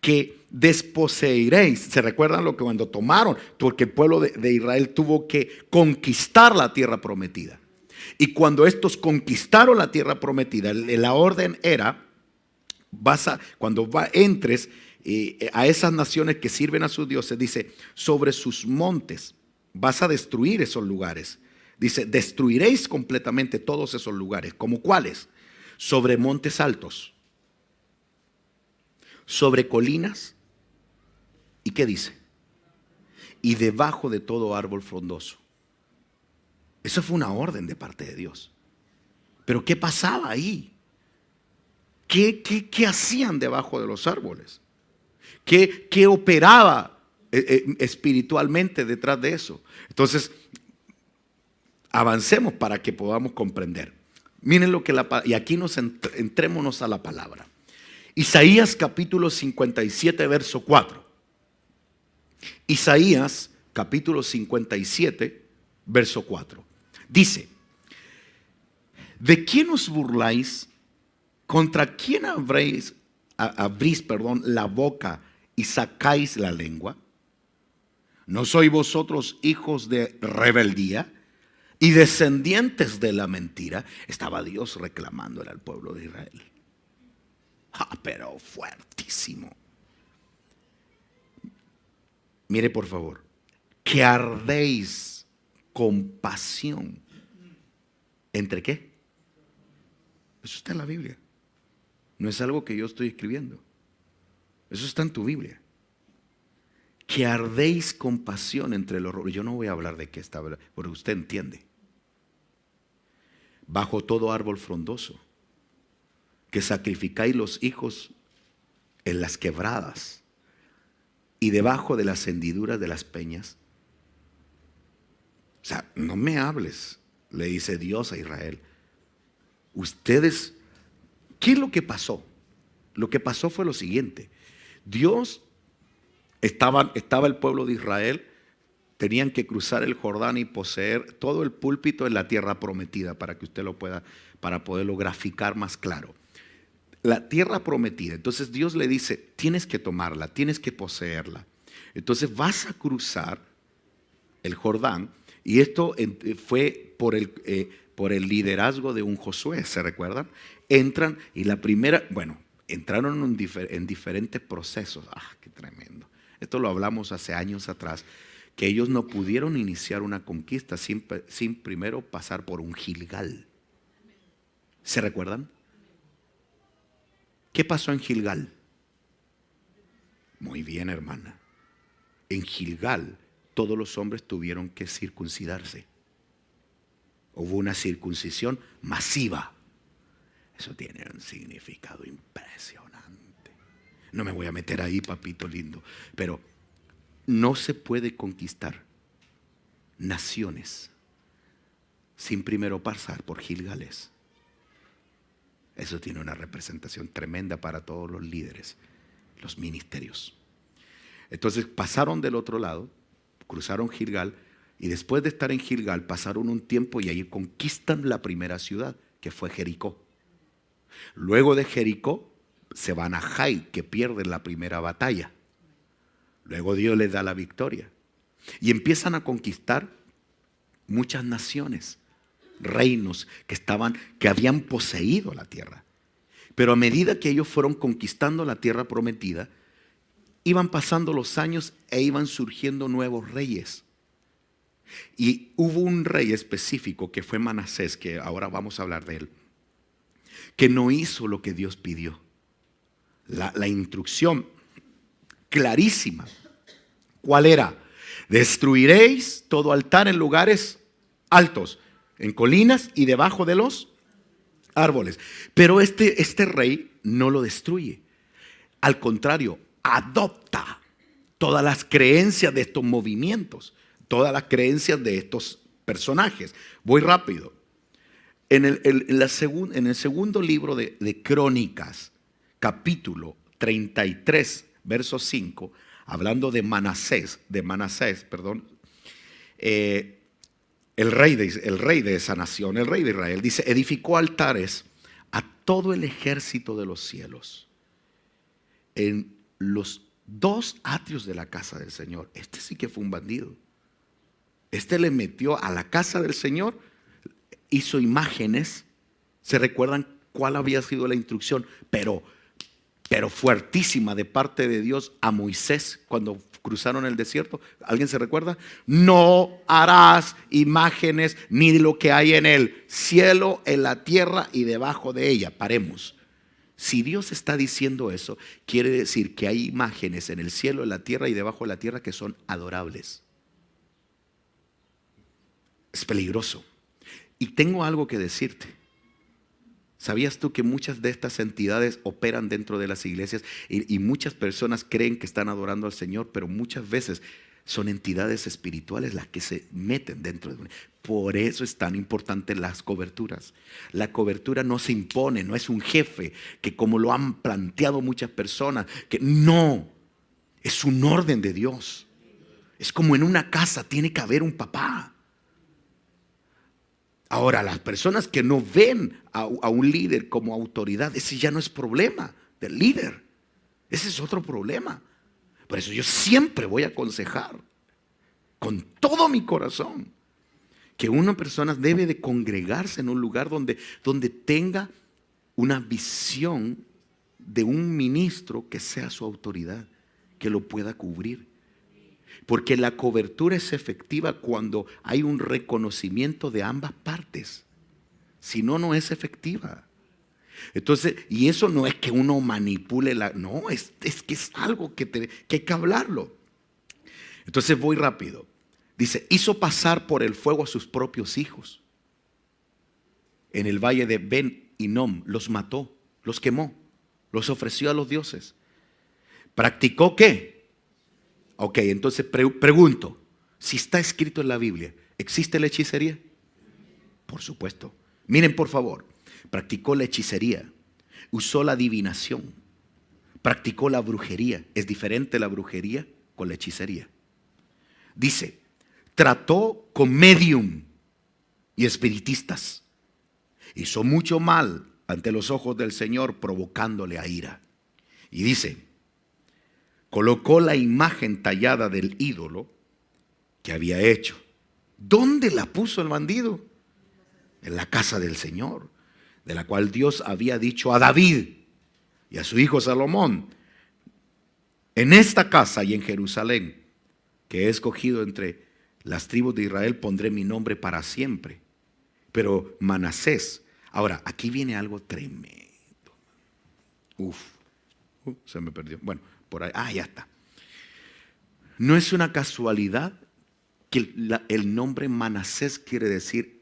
que desposeeréis. ¿Se recuerdan lo que cuando tomaron? Porque el pueblo de Israel tuvo que conquistar la tierra prometida. Y cuando estos conquistaron la tierra prometida, la orden era, entres a esas naciones que sirven a sus dioses, dice, sobre sus montes vas a destruir esos lugares. Dice, destruiréis completamente todos esos lugares. ¿Como cuáles? Sobre montes altos, sobre colinas. ¿Y qué dice? Y debajo de todo árbol frondoso. Eso fue una orden de parte de Dios. Pero ¿qué pasaba ahí? ¿Qué hacían debajo de los árboles? ¿Qué operaba espiritualmente detrás de eso? Entonces, avancemos para que podamos comprender. Miren lo que y aquí entrémonos a la palabra. Isaías capítulo 57, verso 4. Isaías capítulo 57, verso 4. Dice, ¿de quién os burláis? ¿Contra quién abrís la boca y sacáis la lengua? ¿No sois vosotros hijos de rebeldía y descendientes de la mentira? Estaba Dios reclamándole al pueblo de Israel. Pero fuertísimo. Mire por favor, que ardéis con pasión. ¿Entre qué? Eso está en la Biblia. No es algo que yo estoy escribiendo. Eso está en tu Biblia. que ardéis con pasión entre los robles. Yo no voy a hablar de qué está, porque usted entiende. Bajo todo árbol frondoso, que sacrificáis los hijos en las quebradas y debajo de las hendiduras de las peñas. O sea, no me hables, le dice Dios a Israel. Ustedes, ¿qué es lo que pasó? Lo que pasó fue lo siguiente. Dios, estaba el pueblo de Israel, tenían que cruzar el Jordán y poseer todo el púlpito en la tierra prometida, para que usted lo pueda, para poderlo graficar más claro. La tierra prometida. Entonces Dios le dice, tienes que tomarla, tienes que poseerla. Entonces vas a cruzar el Jordán, y esto fue por el liderazgo de un Josué, ¿se recuerdan? Entran y la primera, bueno, entraron en diferentes procesos. Qué tremendo. Esto lo hablamos hace años atrás, que ellos no pudieron iniciar una conquista sin primero pasar por un Gilgal. ¿Se recuerdan? ¿Qué pasó en Gilgal? Muy bien, hermana. En Gilgal todos los hombres tuvieron que circuncidarse. Hubo una circuncisión masiva. Eso tiene un significado impresionante. No me voy a meter ahí, papito lindo, pero no se puede conquistar naciones sin primero pasar por Gilgales. Eso tiene una representación tremenda para todos los líderes, los ministerios. Entonces pasaron del otro lado, cruzaron Gilgal, y después de estar en Gilgal pasaron un tiempo y ahí conquistan la primera ciudad, que fue Jericó. Luego de Jericó se van a Jai, que pierden la primera batalla. Luego Dios les da la victoria y empiezan a conquistar muchas naciones, reinos que habían poseído la tierra. Pero a medida que ellos fueron conquistando la tierra prometida, iban pasando los años e iban surgiendo nuevos reyes. Y hubo un rey específico que fue Manasés, que ahora vamos a hablar de él, que no hizo lo que Dios pidió. La instrucción clarísima, ¿cuál era? Destruiréis todo altar en lugares altos, en colinas y debajo de los árboles. Pero este rey no lo destruye. Al contrario, adopta todas las creencias de estos movimientos, todas las creencias de estos personajes. Voy rápido. En el segundo libro de Crónicas, capítulo 33, verso 5, hablando de Manasés, el rey de esa nación, el rey de Israel, dice: edificó altares a todo el ejército de los cielos en los dos atrios de la casa del Señor. Este sí que fue un bandido. Este le metió a la casa del Señor, hizo imágenes. ¿Se recuerdan cuál había sido la instrucción? Pero fuertísima de parte de Dios a Moisés cuando cruzaron el desierto. ¿Alguien se recuerda? No harás imágenes ni de lo que hay en el cielo, en la tierra y debajo de ella. Paremos. Si Dios está diciendo eso, quiere decir que hay imágenes en el cielo, en la tierra y debajo de la tierra que son adorables. Es peligroso. Y tengo algo que decirte. ¿Sabías tú que muchas de estas entidades operan dentro de las iglesias y muchas personas creen que están adorando al Señor, pero muchas veces son entidades espirituales las que se meten dentro de una? Por eso es tan importante las coberturas. La cobertura no se impone, no es un jefe que, como lo han planteado muchas personas, que no, es un orden de Dios. Es como en una casa tiene que haber un papá. Ahora, las personas que no ven a un líder como autoridad, ese ya no es problema del líder. Ese es otro problema. Por eso yo siempre voy a aconsejar con todo mi corazón que una persona debe de congregarse en un lugar donde tenga una visión de un ministro que sea su autoridad, que lo pueda cubrir. Porque la cobertura es efectiva cuando hay un reconocimiento de ambas partes. Si no, no es efectiva. Entonces, y eso no es que uno manipule no, es que es algo que hay que hablarlo. Entonces voy rápido. Dice, hizo pasar por el fuego a sus propios hijos. En el valle de Ben Hinnom los mató, los quemó, los ofreció a los dioses. ¿Practicó qué? Ok, entonces pregunto, si está escrito en la Biblia, ¿existe la hechicería? Por supuesto. Miren por favor, practicó la hechicería, usó la adivinación, practicó la brujería. ¿Es diferente la brujería con la hechicería? Dice, trató con medium y espiritistas. Hizo mucho mal ante los ojos del Señor, provocándole a ira. Y dice, colocó la imagen tallada del ídolo que había hecho. ¿Dónde la puso el bandido? En la casa del Señor, de la cual Dios había dicho a David y a su hijo Salomón: en esta casa y en Jerusalén, que he escogido entre las tribus de Israel, pondré mi nombre para siempre. Pero Manasés, ahora aquí viene algo tremendo. Se me perdió. Bueno, por ahí, ya está. No es una casualidad que el nombre Manasés quiere decir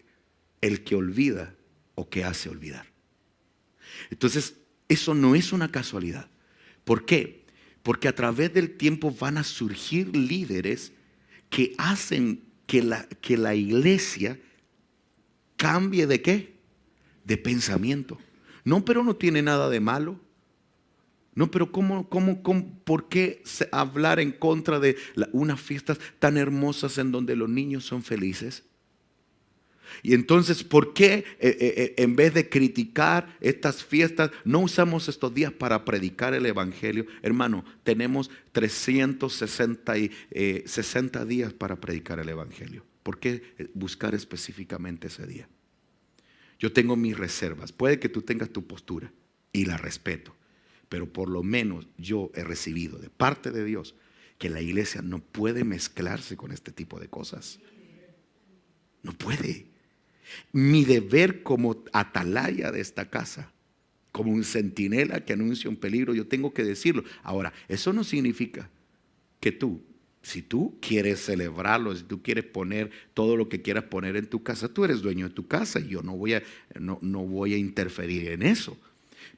el que olvida o que hace olvidar. Entonces, eso no es una casualidad. ¿Por qué? Porque a través del tiempo van a surgir líderes que hacen que la iglesia cambie ¿de qué? De pensamiento. No, pero no tiene nada de malo. No, pero ¿por qué hablar en contra de unas fiestas tan hermosas en donde los niños son felices? Y entonces, ¿por qué en vez de criticar estas fiestas, no usamos estos días para predicar el evangelio? Hermano, tenemos 360 días para predicar el evangelio. ¿Por qué buscar específicamente ese día? Yo tengo mis reservas. Puede que tú tengas tu postura y la respeto, pero por lo menos yo he recibido de parte de Dios que la iglesia no puede mezclarse con este tipo de cosas. No puede. Mi deber como atalaya de esta casa, como un centinela que anuncia un peligro, yo tengo que decirlo. Ahora, eso no significa que si tú quieres celebrarlo, si tú quieres poner todo lo que quieras poner en tu casa, tú eres dueño de tu casa y yo no voy a interferir en eso.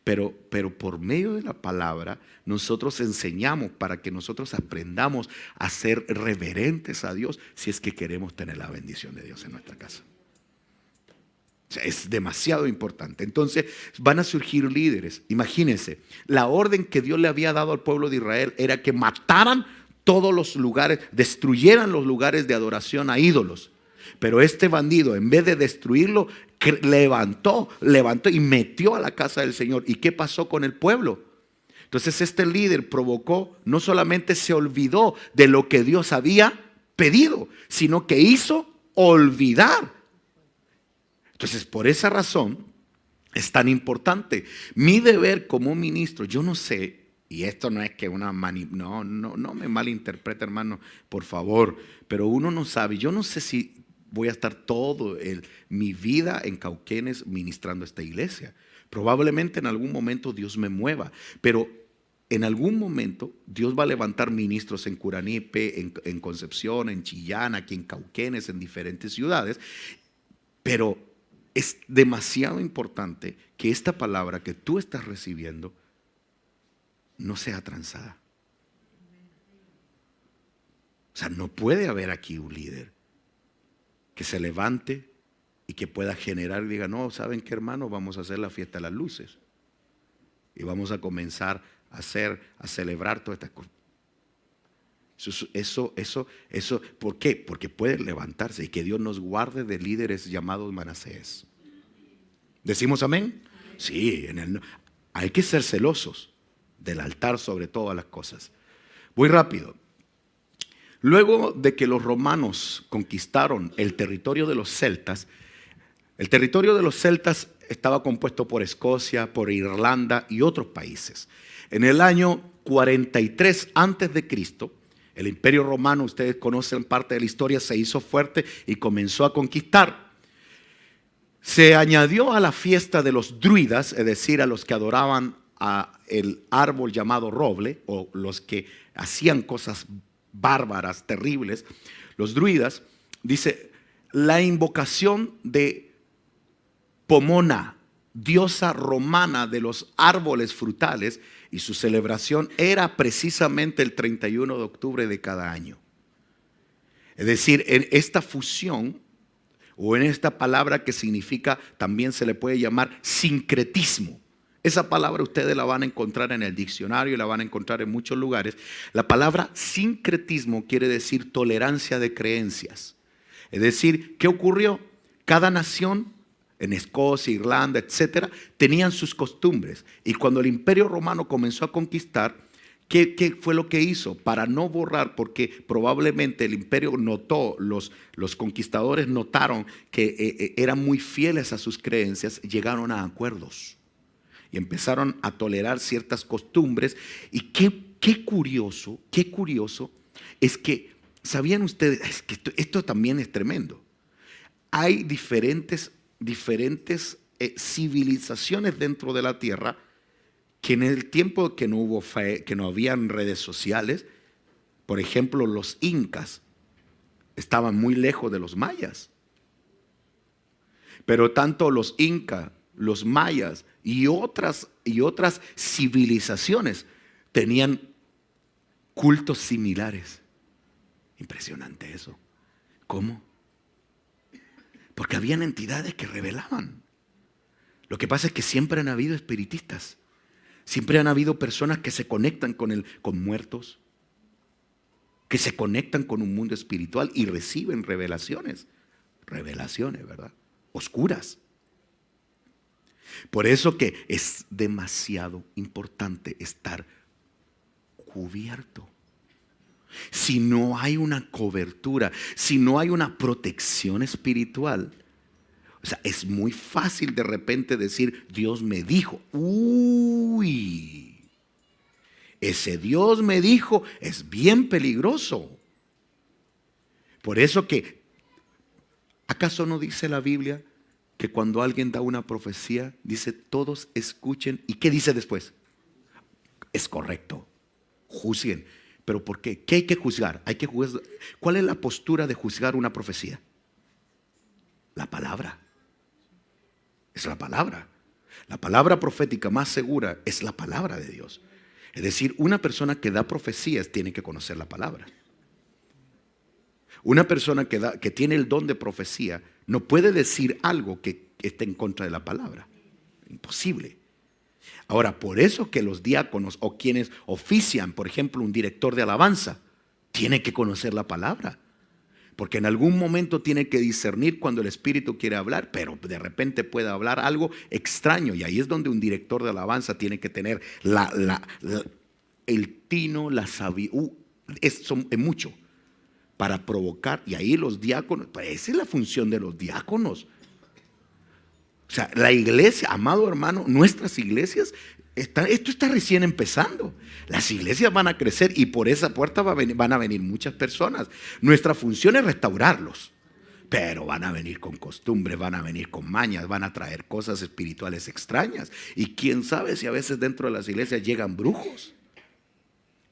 Pero por medio de la palabra nosotros enseñamos para que nosotros aprendamos a ser reverentes a Dios si es que queremos tener la bendición de Dios en nuestra casa. O sea, es demasiado importante. Entonces van a surgir líderes. Imagínense, la orden que Dios le había dado al pueblo de Israel era que mataran todos los lugares, destruyeran los lugares de adoración a ídolos. Pero este bandido, en vez de destruirlo, levantó y metió a la casa del Señor. ¿Y qué pasó con el pueblo? Entonces este líder provocó, no solamente se olvidó de lo que Dios había pedido, sino que hizo olvidar. Entonces, por esa razón es tan importante. Mi deber como ministro, yo no sé, y esto no es que no me malinterprete, hermano, por favor, pero uno no sabe, yo no sé si voy a estar mi vida en Cauquenes ministrando esta iglesia. Probablemente en algún momento Dios me mueva, pero en algún momento Dios va a levantar ministros en Curanipe, en Concepción, en Chillán, aquí en Cauquenes, en diferentes ciudades, pero es demasiado importante que esta palabra que tú estás recibiendo no sea transada. O sea, no puede haber aquí un líder que se levante y que pueda generar y diga: no, ¿saben qué, hermano? Vamos a hacer la fiesta de las luces y vamos a comenzar a celebrar todas estas cosas. Eso, ¿por qué? Porque puede levantarse, y que Dios nos guarde de líderes llamados Manasés. ¿Decimos amén? Sí, hay que ser celosos del altar sobre todas las cosas. Voy rápido. Luego de que los romanos conquistaron el territorio de los celtas, el territorio de los celtas estaba compuesto por Escocia, por Irlanda y otros países. En el año 43 antes de Cristo, el Imperio Romano, ustedes conocen parte de la historia, se hizo fuerte y comenzó a conquistar. Se añadió a la fiesta de los druidas, es decir, a los que adoraban a el árbol llamado roble, o los que hacían cosas bárbaras, terribles, los druidas, dice, la invocación de Pomona, diosa romana de los árboles frutales, y su celebración era precisamente el 31 de octubre de cada año. Es decir, en esta fusión, o en esta palabra que significa, también se le puede llamar sincretismo. Esa palabra ustedes la van a encontrar en el diccionario y la van a encontrar en muchos lugares. La palabra sincretismo quiere decir tolerancia de creencias. Es decir, ¿qué ocurrió? Cada nación, en Escocia, Irlanda, etcétera, tenían sus costumbres. Y cuando el Imperio Romano comenzó a conquistar, ¿qué fue lo que hizo? Para no borrar, porque probablemente el imperio notó, los conquistadores notaron que eran muy fieles a sus creencias, llegaron a acuerdos y empezaron a tolerar ciertas costumbres. Y qué curioso es que, ¿sabían ustedes? Es que esto también es tremendo. Hay diferentes civilizaciones dentro de la tierra que en el tiempo que no hubo que no habían redes sociales, por ejemplo, los incas estaban muy lejos de los mayas. Pero tanto los incas, los mayas y otras civilizaciones tenían cultos similares. Impresionante eso. ¿Cómo? Porque habían entidades que revelaban. Lo que pasa es que siempre han habido espiritistas. Siempre han habido personas que se conectan con muertos, que se conectan con un mundo espiritual y reciben revelaciones, ¿verdad? Oscuras. Por eso que es demasiado importante estar cubierto. Si no hay una cobertura, si no hay una protección espiritual, o sea, es muy fácil de repente decir, Dios me dijo. Uy, ese Dios me dijo es bien peligroso. Por eso que, ¿acaso no dice la Biblia que cuando alguien da una profecía, dice todos escuchen? ¿Y qué dice después? Es correcto, juzguen. ¿Pero por qué? ¿Qué hay que juzgar? ¿Cuál es la postura de juzgar una profecía? La palabra. Es la palabra. La palabra profética más segura es la palabra de Dios. Es decir, una persona que da profecías tiene que conocer la palabra. Una persona que tiene el don de profecía no puede decir algo que esté en contra de la palabra. Imposible. Ahora, por eso que los diáconos o quienes ofician, por ejemplo, un director de alabanza, tiene que conocer la palabra. Porque en algún momento tiene que discernir cuando el Espíritu quiere hablar, pero de repente puede hablar algo extraño. Y ahí es donde un director de alabanza tiene que tener el tino, la sabiduría, es mucho para provocar. Y ahí los diáconos, pues esa es la función de los diáconos. O sea, la iglesia, amado hermano, nuestras iglesias, esto está recién empezando. Las iglesias van a crecer y por esa puerta van a venir muchas personas. Nuestra función es restaurarlos, pero van a venir con costumbres, van a venir con mañas, van a traer cosas espirituales extrañas. Y quién sabe si a veces dentro de las iglesias llegan brujos,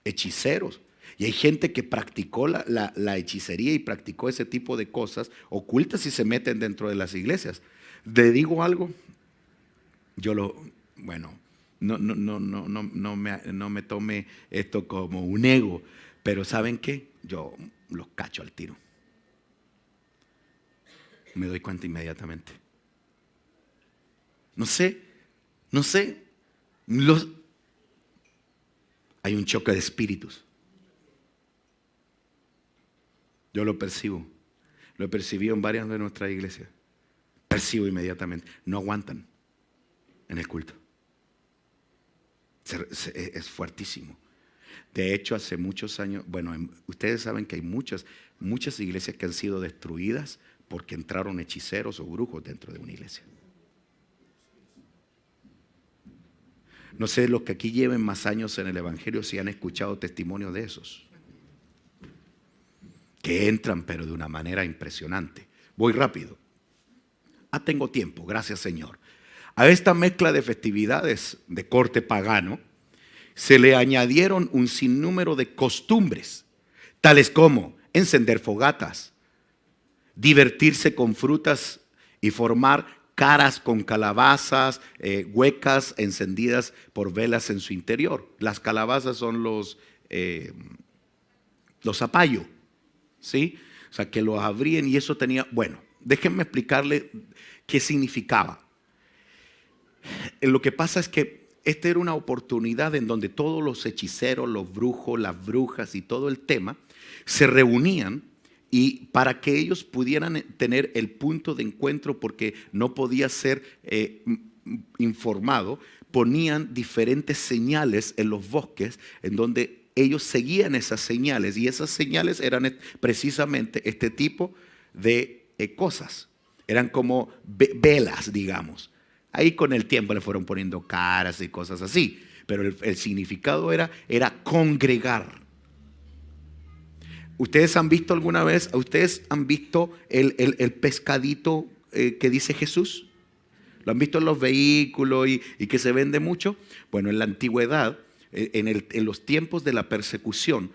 hechiceros. Y hay gente que practicó la hechicería y practicó ese tipo de cosas ocultas y se meten dentro de las iglesias. ¿Le digo algo? No me tome esto como un ego, pero ¿saben qué? Yo los cacho al tiro. Me doy cuenta inmediatamente. No sé. Hay un choque de espíritus. Yo lo percibo. Lo he percibido en varias de nuestras iglesias. Percibo inmediatamente. No aguantan en el culto. Es fuertísimo. De hecho, hace muchos años, ustedes saben que hay muchas iglesias que han sido destruidas porque entraron hechiceros o brujos dentro de una iglesia. No sé, los que aquí lleven más años en el evangelio si han escuchado testimonios de esos. Que entran pero de una manera impresionante. Voy rápido. Tengo tiempo, gracias Señor. A esta mezcla de festividades de corte pagano se le añadieron un sinnúmero de costumbres, tales como encender fogatas, divertirse con frutas y formar caras con calabazas huecas encendidas por velas en su interior. Las calabazas son los zapallos, ¿sí? O sea, que los abrían y eso tenía, bueno, déjenme explicarle qué significaba. Lo que pasa es que esta era una oportunidad en donde todos los hechiceros, los brujos, las brujas y todo el tema se reunían, y para que ellos pudieran tener el punto de encuentro, porque no podía ser informado, ponían diferentes señales en los bosques en donde ellos seguían esas señales, y esas señales eran precisamente este tipo de cosas. Eran como velas, digamos. Ahí con el tiempo le fueron poniendo caras y cosas así, pero el significado era congregar. ¿Ustedes han visto alguna vez, ustedes han visto el pescadito que dice Jesús? ¿Lo han visto en los vehículos y que se vende mucho? Bueno, en la antigüedad, en los tiempos de la persecución,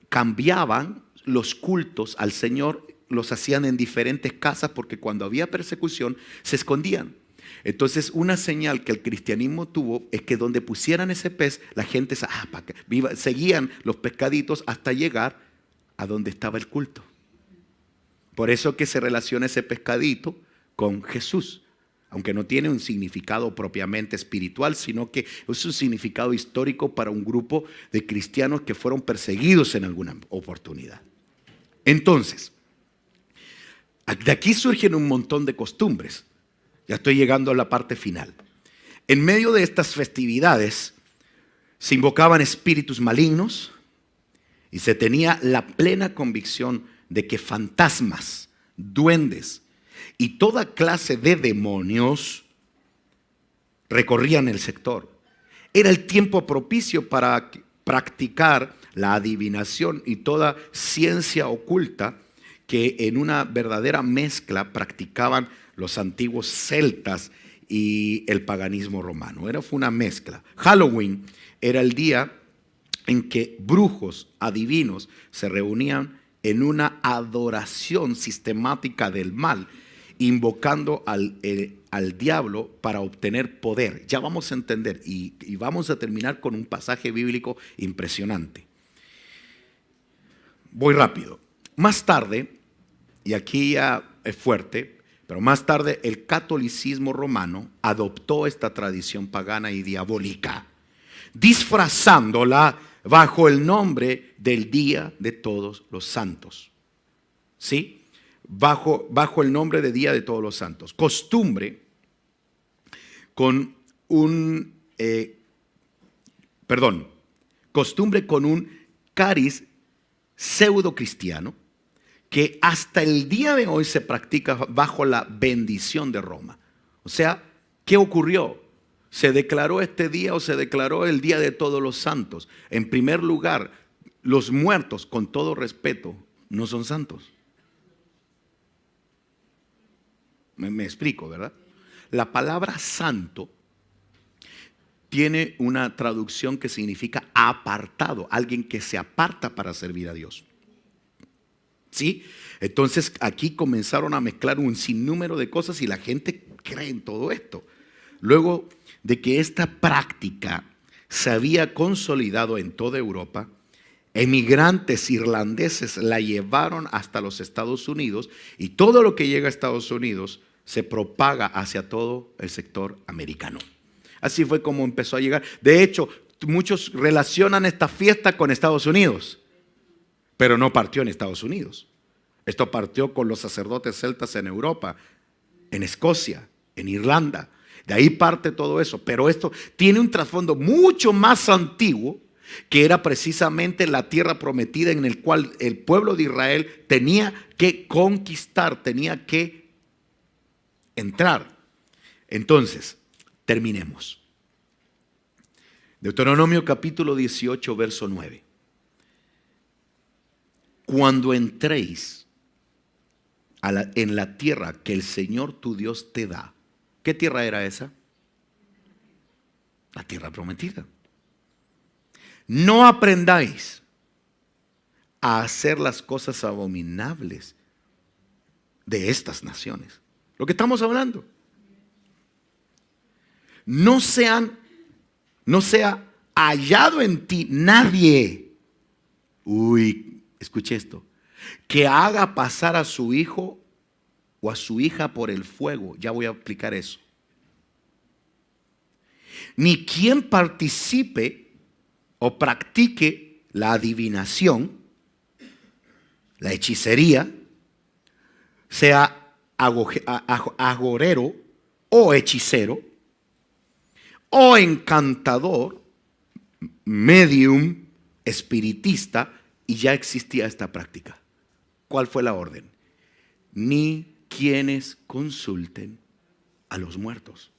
cambiaban los cultos al Señor, los hacían en diferentes casas, porque cuando había persecución se escondían. Entonces, una señal que el cristianismo tuvo es que donde pusieran ese pez, la gente seguían los pescaditos hasta llegar a donde estaba el culto. Por eso que se relaciona ese pescadito con Jesús, aunque no tiene un significado propiamente espiritual, sino que es un significado histórico para un grupo de cristianos que fueron perseguidos en alguna oportunidad. Entonces, de aquí surgen un montón de costumbres. Ya estoy llegando a la parte final. En medio de estas festividades se invocaban espíritus malignos y se tenía la plena convicción de que fantasmas, duendes y toda clase de demonios recorrían el sector. Era el tiempo propicio para practicar la adivinación y toda ciencia oculta que en una verdadera mezcla practicaban los antiguos celtas y el paganismo romano. Fue una mezcla. Halloween era el día en que brujos, adivinos, se reunían en una adoración sistemática del mal, invocando al diablo para obtener poder. Ya vamos a entender y vamos a terminar con un pasaje bíblico impresionante. Voy rápido. Más tarde, y aquí ya es fuerte, pero más tarde el catolicismo romano adoptó esta tradición pagana y diabólica, disfrazándola bajo el nombre del Día de Todos los Santos. ¿Sí? Bajo el nombre de Día de Todos los Santos. Costumbre con un cariz pseudo cristiano que hasta el día de hoy se practica bajo la bendición de Roma. O sea, ¿qué ocurrió? ¿Se declaró este día o se declaró el Día de Todos los Santos? En primer lugar, los muertos, con todo respeto, no son santos. Me explico, ¿verdad? La palabra santo tiene una traducción que significa apartado, alguien que se aparta para servir a Dios. ¿Sí? Entonces aquí comenzaron a mezclar un sinnúmero de cosas y la gente cree en todo esto. Luego de que esta práctica se había consolidado en toda Europa, emigrantes irlandeses la llevaron hasta los Estados Unidos, y todo lo que llega a Estados Unidos se propaga hacia todo el sector americano. Así fue como empezó a llegar. De hecho, muchos relacionan esta fiesta con Estados Unidos, pero no partió en Estados Unidos. Esto partió con los sacerdotes celtas en Europa, en Escocia, en Irlanda. De ahí parte todo eso, pero esto tiene un trasfondo mucho más antiguo, que era precisamente la tierra prometida en el cual el pueblo de Israel tenía que conquistar, tenía que entrar. Entonces, terminemos. Deuteronomio capítulo 18, verso 9. Cuando entréis en la tierra que el Señor tu Dios te da. ¿Qué tierra era esa? La tierra prometida. No aprendáis a hacer las cosas abominables de estas naciones. Lo que estamos hablando. No sea hallado en ti nadie. Escuche esto. Que haga pasar a su hijo o a su hija por el fuego. Ya voy a explicar eso. Ni quien participe o practique la adivinación, la hechicería, sea agorero o hechicero, o encantador, medium, espiritista, y ya existía esta práctica. ¿Cuál fue la orden? Ni quienes consulten a los muertos.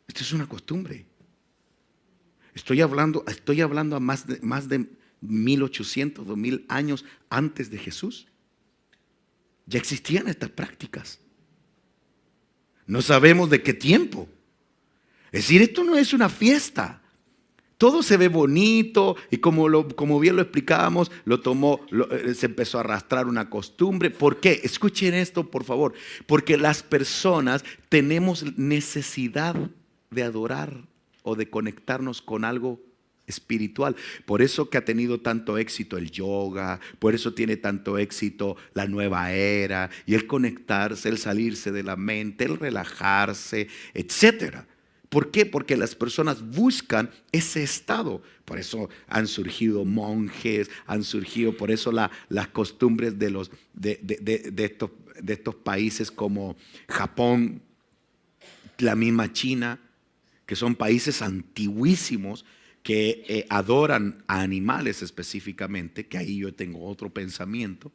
Esto es una costumbre. Estoy hablando a más de 1800, 2000 años antes de Jesús. Ya existían estas prácticas. No sabemos de qué tiempo. Es decir, esto no es una fiesta. Todo se ve bonito y como bien lo explicábamos, se empezó a arrastrar una costumbre. ¿Por qué? Escuchen esto, por favor. Porque las personas tenemos necesidad de adorar o de conectarnos con algo espiritual. Por eso que ha tenido tanto éxito el yoga, por eso tiene tanto éxito la nueva era y el conectarse, el salirse de la mente, el relajarse, etcétera. ¿Por qué? Porque las personas buscan ese estado. Por eso han surgido monjes, por eso las costumbres de estos países como Japón, la misma China, que son países antiguísimos que adoran a animales específicamente, que ahí yo tengo otro pensamiento.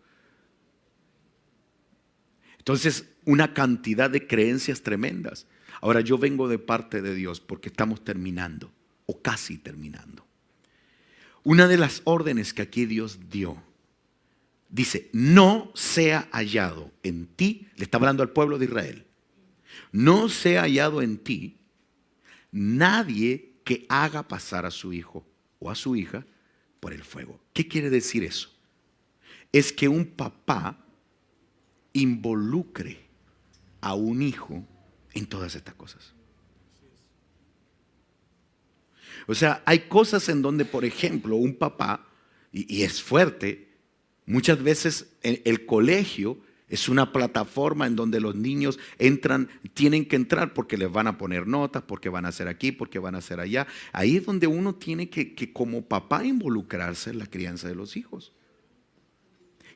Entonces, una cantidad de creencias tremendas. Ahora, yo vengo de parte de Dios porque estamos terminando, o casi terminando. Una de las órdenes que aquí Dios dio, dice, no sea hallado en ti, le está hablando al pueblo de Israel, no sea hallado en ti nadie que haga pasar a su hijo o a su hija por el fuego. ¿Qué quiere decir eso? Es que un papá involucre a un hijo en todas estas cosas. O sea, hay cosas en donde, por ejemplo, un papá, y es fuerte, muchas veces el colegio es una plataforma en donde los niños tienen que entrar porque les van a poner notas, porque van a hacer aquí, porque van a hacer allá. Ahí es donde uno tiene que como papá involucrarse en la crianza de los hijos.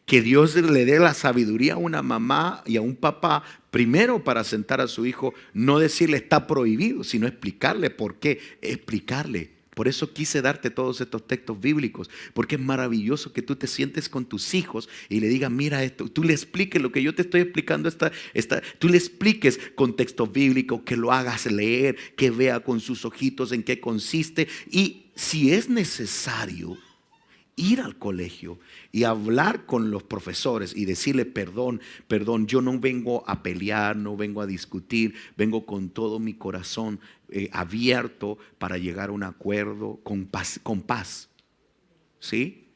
Que Dios le dé la sabiduría a una mamá y a un papá, primero para sentar a su hijo, no decirle está prohibido, sino explicarle por qué, explicarle. Por eso quise darte todos estos textos bíblicos, porque es maravilloso que tú te sientes con tus hijos y le digas, mira esto, tú le expliques lo que yo te estoy explicando, tú le expliques con textos bíblicos, que lo hagas leer, que vea con sus ojitos en qué consiste, y si es necesario, ir al colegio y hablar con los profesores y decirle perdón, yo no vengo a pelear, no vengo a discutir, vengo con todo mi corazón abierto para llegar a un acuerdo con paz. ¿Sí?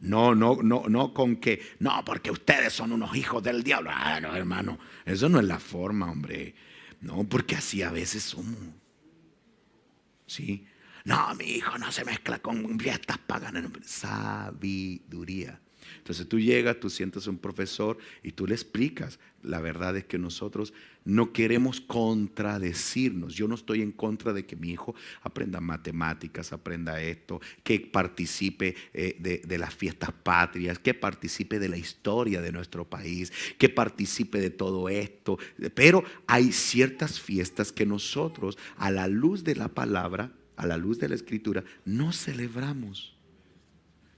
No con que, no, porque ustedes son unos hijos del diablo. No, hermano, eso no es la forma, hombre. No, porque así a veces somos. ¿Sí? No, mi hijo no se mezcla con fiestas paganas. Sabiduría. Entonces tú llegas, tú sientas a un profesor y tú le explicas. La verdad es que nosotros no queremos contradecirnos. Yo no estoy en contra de que mi hijo aprenda matemáticas, aprenda esto, que participe de las fiestas patrias, que participe de la historia de nuestro país, que participe de todo esto. Pero hay ciertas fiestas que nosotros, a la luz de la palabra, a la luz de la escritura, no celebramos.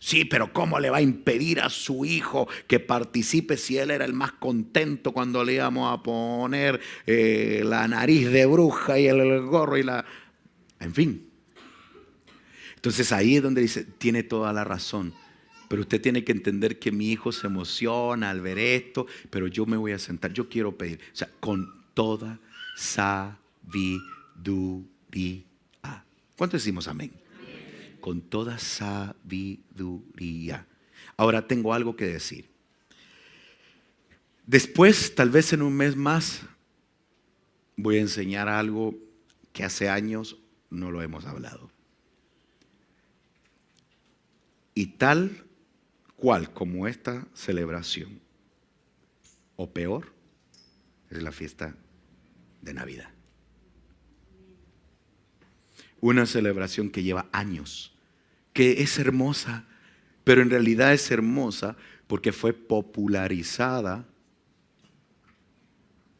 Sí, pero ¿cómo le va a impedir a su hijo que participe si él era el más contento cuando le íbamos a poner la nariz de bruja y el gorro y la... En fin. Entonces ahí es donde dice, tiene toda la razón. Pero usted tiene que entender que mi hijo se emociona al ver esto, pero yo me voy a sentar, yo quiero pedir. O sea, con toda sabiduría. ¿Cuánto decimos amén? con toda sabiduría. Ahora tengo algo que decir. Después, tal vez en un mes más, voy a enseñar algo que hace años no lo hemos hablado. Y tal cual como esta celebración, o peor, es la fiesta de Navidad. Una celebración que lleva años, que es hermosa, pero en realidad es hermosa porque fue popularizada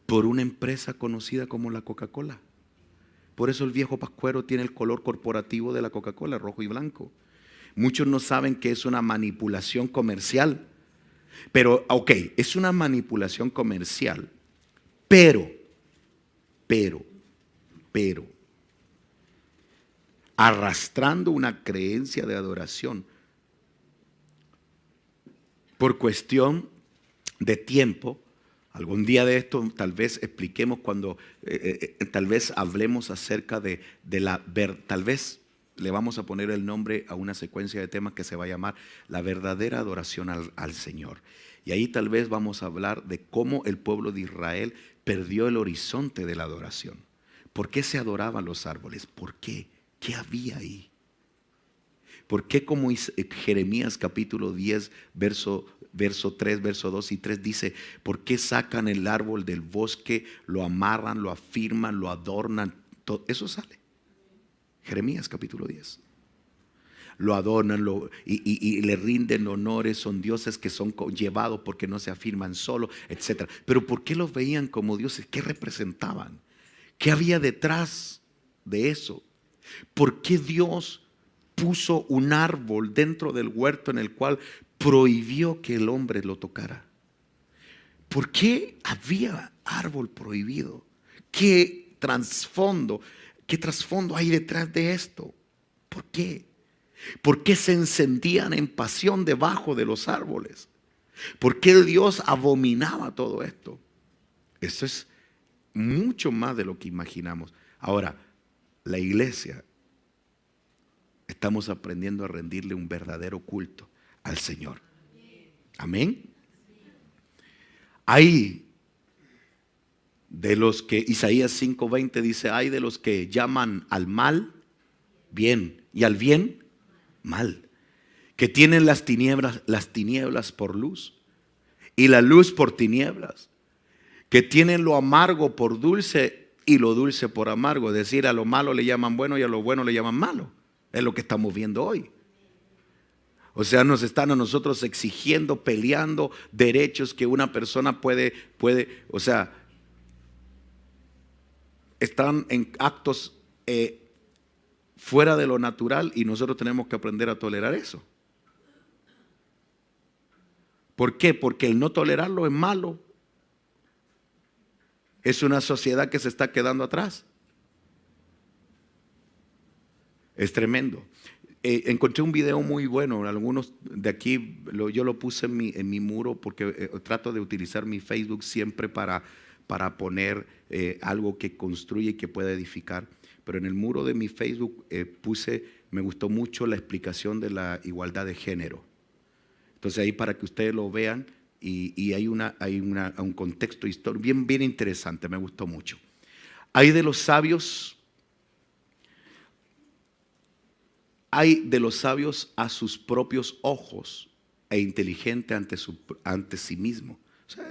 por una empresa conocida como la Coca-Cola. Por eso el viejo pascuero tiene el color corporativo de la Coca-Cola, rojo y blanco. Muchos no saben que es una manipulación comercial. Pero, ok, es una manipulación comercial. Pero, arrastrando una creencia de adoración por cuestión de tiempo. Algún día de esto tal vez expliquemos cuando, tal vez hablemos acerca de tal vez le vamos a poner el nombre a una secuencia de temas que se va a llamar la verdadera adoración al Señor. Y ahí tal vez vamos a hablar de cómo el pueblo de Israel perdió el horizonte de la adoración. ¿Por qué se adoraban los árboles? ¿Por qué? ¿Qué había ahí? ¿Por qué como Jeremías capítulo 10, verso 3, verso 2 y 3 dice, ¿por qué sacan el árbol del bosque, lo amarran, lo afirman, lo adornan? Todo eso sale. Jeremías capítulo 10. Lo adornan y le rinden honores, son dioses que son llevados porque no se afirman solo, etc. Pero ¿por qué los veían como dioses? ¿Qué representaban? ¿Qué había detrás de eso? ¿Por qué Dios puso un árbol dentro del huerto en el cual prohibió que el hombre lo tocara? ¿Por qué había árbol prohibido? ¿Qué trasfondo hay detrás de esto? ¿Por qué? ¿Por qué se encendían en pasión debajo de los árboles? ¿Por qué Dios abominaba todo esto? Esto es mucho más de lo que imaginamos. Ahora, la iglesia, estamos aprendiendo a rendirle un verdadero culto al Señor. Amén. Hay de los que, Isaías 5:20 dice, hay de los que llaman al mal bien y al bien mal, que tienen las tinieblas por luz y la luz por tinieblas, que tienen lo amargo por dulce y lo dulce por amargo. Es decir, a lo malo le llaman bueno y a lo bueno le llaman malo. Es lo que estamos viendo hoy. O sea, nos están a nosotros exigiendo, peleando derechos que una persona puede, o sea, están en actos fuera de lo natural y nosotros tenemos que aprender a tolerar eso. ¿Por qué? Porque el no tolerarlo es malo. Es una sociedad que se está quedando atrás. Es tremendo. Encontré un video muy bueno. Algunos de aquí, yo lo puse en mi muro porque trato de utilizar mi Facebook siempre para poner algo que construye y que pueda edificar. Pero en el muro de mi Facebook me gustó mucho la explicación de la igualdad de género. Entonces ahí para que ustedes lo vean y hay un contexto histórico bien interesante, me gustó mucho. Hay de los sabios a sus propios ojos e inteligente ante sí mismo. O sea,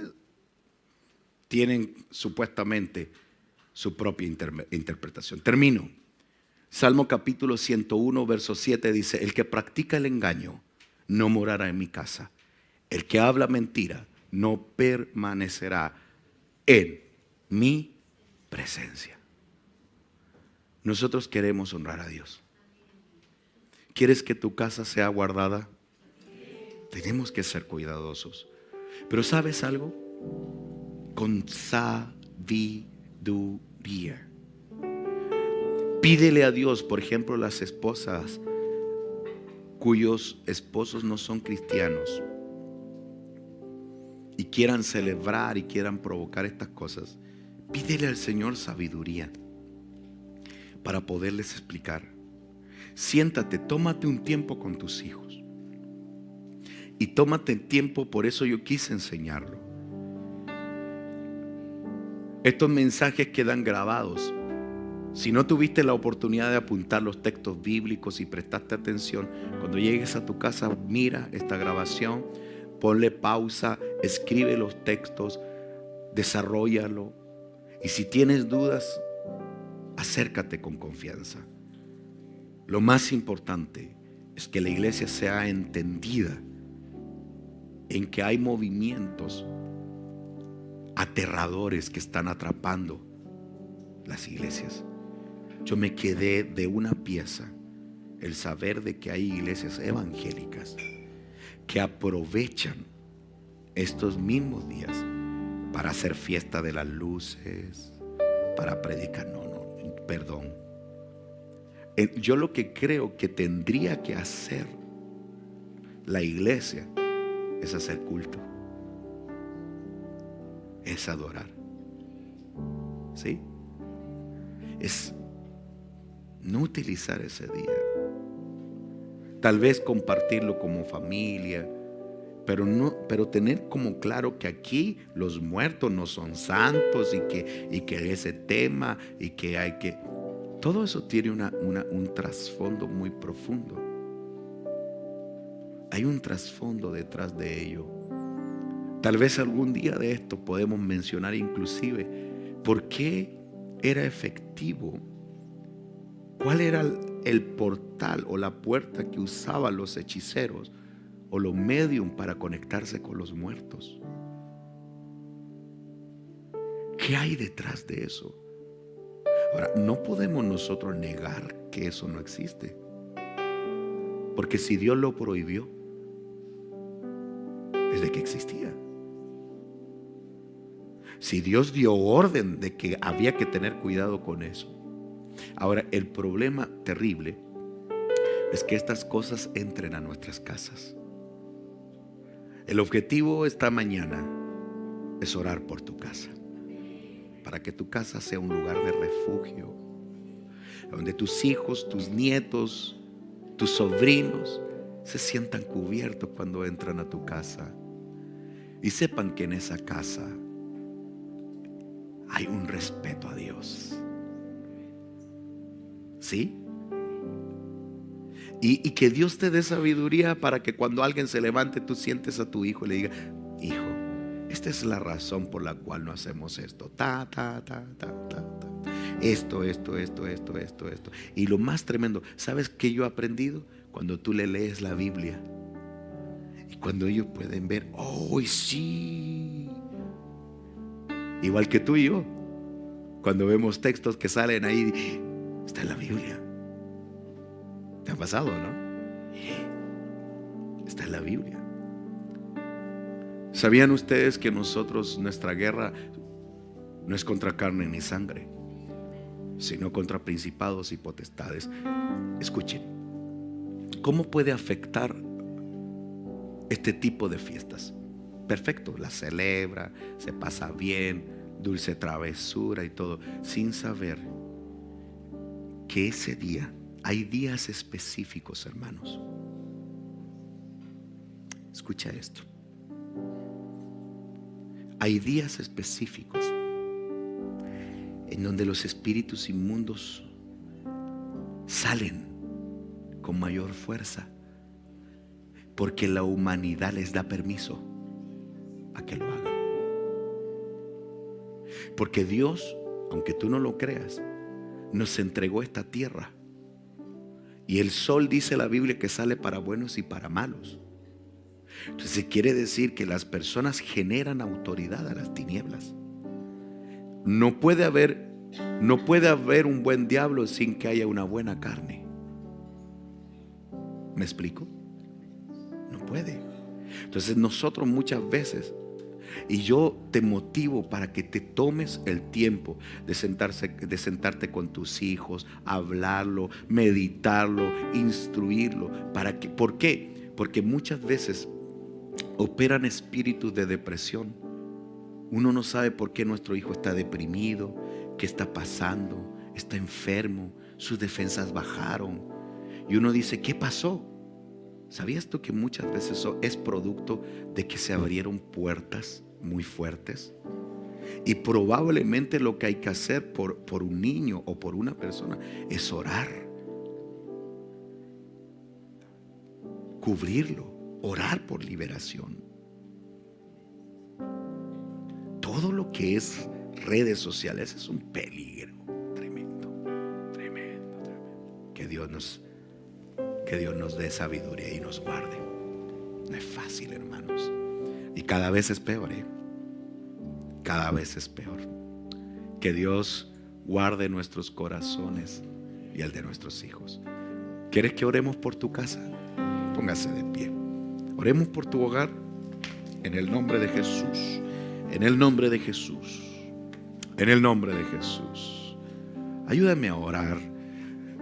tienen supuestamente su propia interpretación. Termino. Salmo capítulo 101, verso 7 dice, el que practica el engaño no morará en mi casa. El que habla mentira no permanecerá en mi presencia. Nosotros queremos honrar a Dios. ¿Quieres que tu casa sea guardada? Tenemos que ser cuidadosos. Pero ¿sabes algo? Con sabiduría. Pídele a Dios, por ejemplo, las esposas cuyos esposos no son cristianos y quieran celebrar y quieran provocar estas cosas, pídele al Señor sabiduría para poderles explicar. Siéntate, tómate un tiempo con tus hijos. Y tómate tiempo, por eso yo quise enseñarlo. Estos mensajes quedan grabados. Si no tuviste la oportunidad de apuntar los textos bíblicos y prestaste atención, cuando llegues a tu casa, mira esta grabación, ponle pausa, escribe los textos, desarróllalo. Y si tienes dudas, acércate con confianza. Lo más importante es que la iglesia sea entendida en que hay movimientos aterradores que están atrapando las iglesias. Yo me quedé de una pieza el saber de que hay iglesias evangélicas que aprovechan estos mismos días para hacer fiesta de las luces, para predicar. Perdón. Yo lo que creo que tendría que hacer la iglesia es hacer culto, es adorar, ¿sí? Es no utilizar ese día, tal vez compartirlo como familia, pero tener como claro que aquí los muertos no son santos y que ese tema y que hay que... Todo eso tiene un trasfondo muy profundo. Hay un trasfondo detrás de ello. Tal vez algún día de esto podemos mencionar inclusive por qué era efectivo, cuál era el portal o la puerta que usaban los hechiceros o los medium para conectarse con los muertos. ¿Qué hay detrás de eso? Ahora, no podemos nosotros negar que eso no existe, porque si Dios lo prohibió, es de que existía. Si Dios dio orden de que había que tener cuidado con eso. Ahora, el problema terrible es que estas cosas entren a nuestras casas. El objetivo esta mañana es orar por tu casa, para que tu casa sea un lugar de refugio, donde tus hijos, tus nietos, tus sobrinos se sientan cubiertos cuando entran a tu casa y sepan que en esa casa hay un respeto a Dios. ¿Sí? Y que Dios te dé sabiduría para que cuando alguien se levante, tú sientes a tu hijo y le digas: hijo, esta es la razón por la cual no hacemos esto. Esto. Y lo más tremendo, ¿sabes qué yo he aprendido? Cuando tú le lees la Biblia y cuando ellos pueden ver, oh, sí, igual que tú y yo, cuando vemos textos que salen ahí, está en la Biblia. ¿Te ha pasado, no? Está en la Biblia. ¿Sabían ustedes que nuestra guerra no es contra carne ni sangre, sino contra principados y potestades? Escuchen, ¿cómo puede afectar este tipo de fiestas? Perfecto, la celebra, se pasa bien, dulce travesura y todo, sin saber que ese día, hay días específicos, hermanos. Escucha esto. Hay días específicos en donde los espíritus inmundos salen con mayor fuerza, porque la humanidad les da permiso a que lo hagan. Porque Dios, aunque tú no lo creas, nos entregó esta tierra. Y el sol, dice la Biblia, que sale para buenos y para malos. Entonces quiere decir que las personas generan autoridad a las tinieblas. No puede haber un buen diablo sin que haya una buena carne. ¿Me explico? No puede. Entonces nosotros muchas veces, y yo te motivo para que te tomes el tiempo de sentarte con tus hijos, hablarlo, meditarlo, instruirlo. ¿Por qué? Porque muchas veces operan espíritus de depresión. Uno no sabe por qué nuestro hijo está deprimido, qué está pasando, está enfermo, sus defensas bajaron. y uno dice, ¿qué pasó? ¿Sabías tú que muchas veces eso es producto de que se abrieron puertas muy fuertes? Y probablemente lo que hay que hacer por un niño o por una persona es orar, cubrirlo, orar por liberación. Todo lo que es redes sociales es un peligro tremendo, tremendo, tremendo. Que Dios nos dé sabiduría y nos guarde. No es fácil, hermanos, y cada vez es peor, cada vez es peor. Que Dios guarde nuestros corazones y el de nuestros hijos. ¿Quieres que oremos por tu casa? Póngase de pie. Oremos por tu hogar en el nombre de Jesús. En el nombre de Jesús. En el nombre de Jesús. Ayúdame a orar.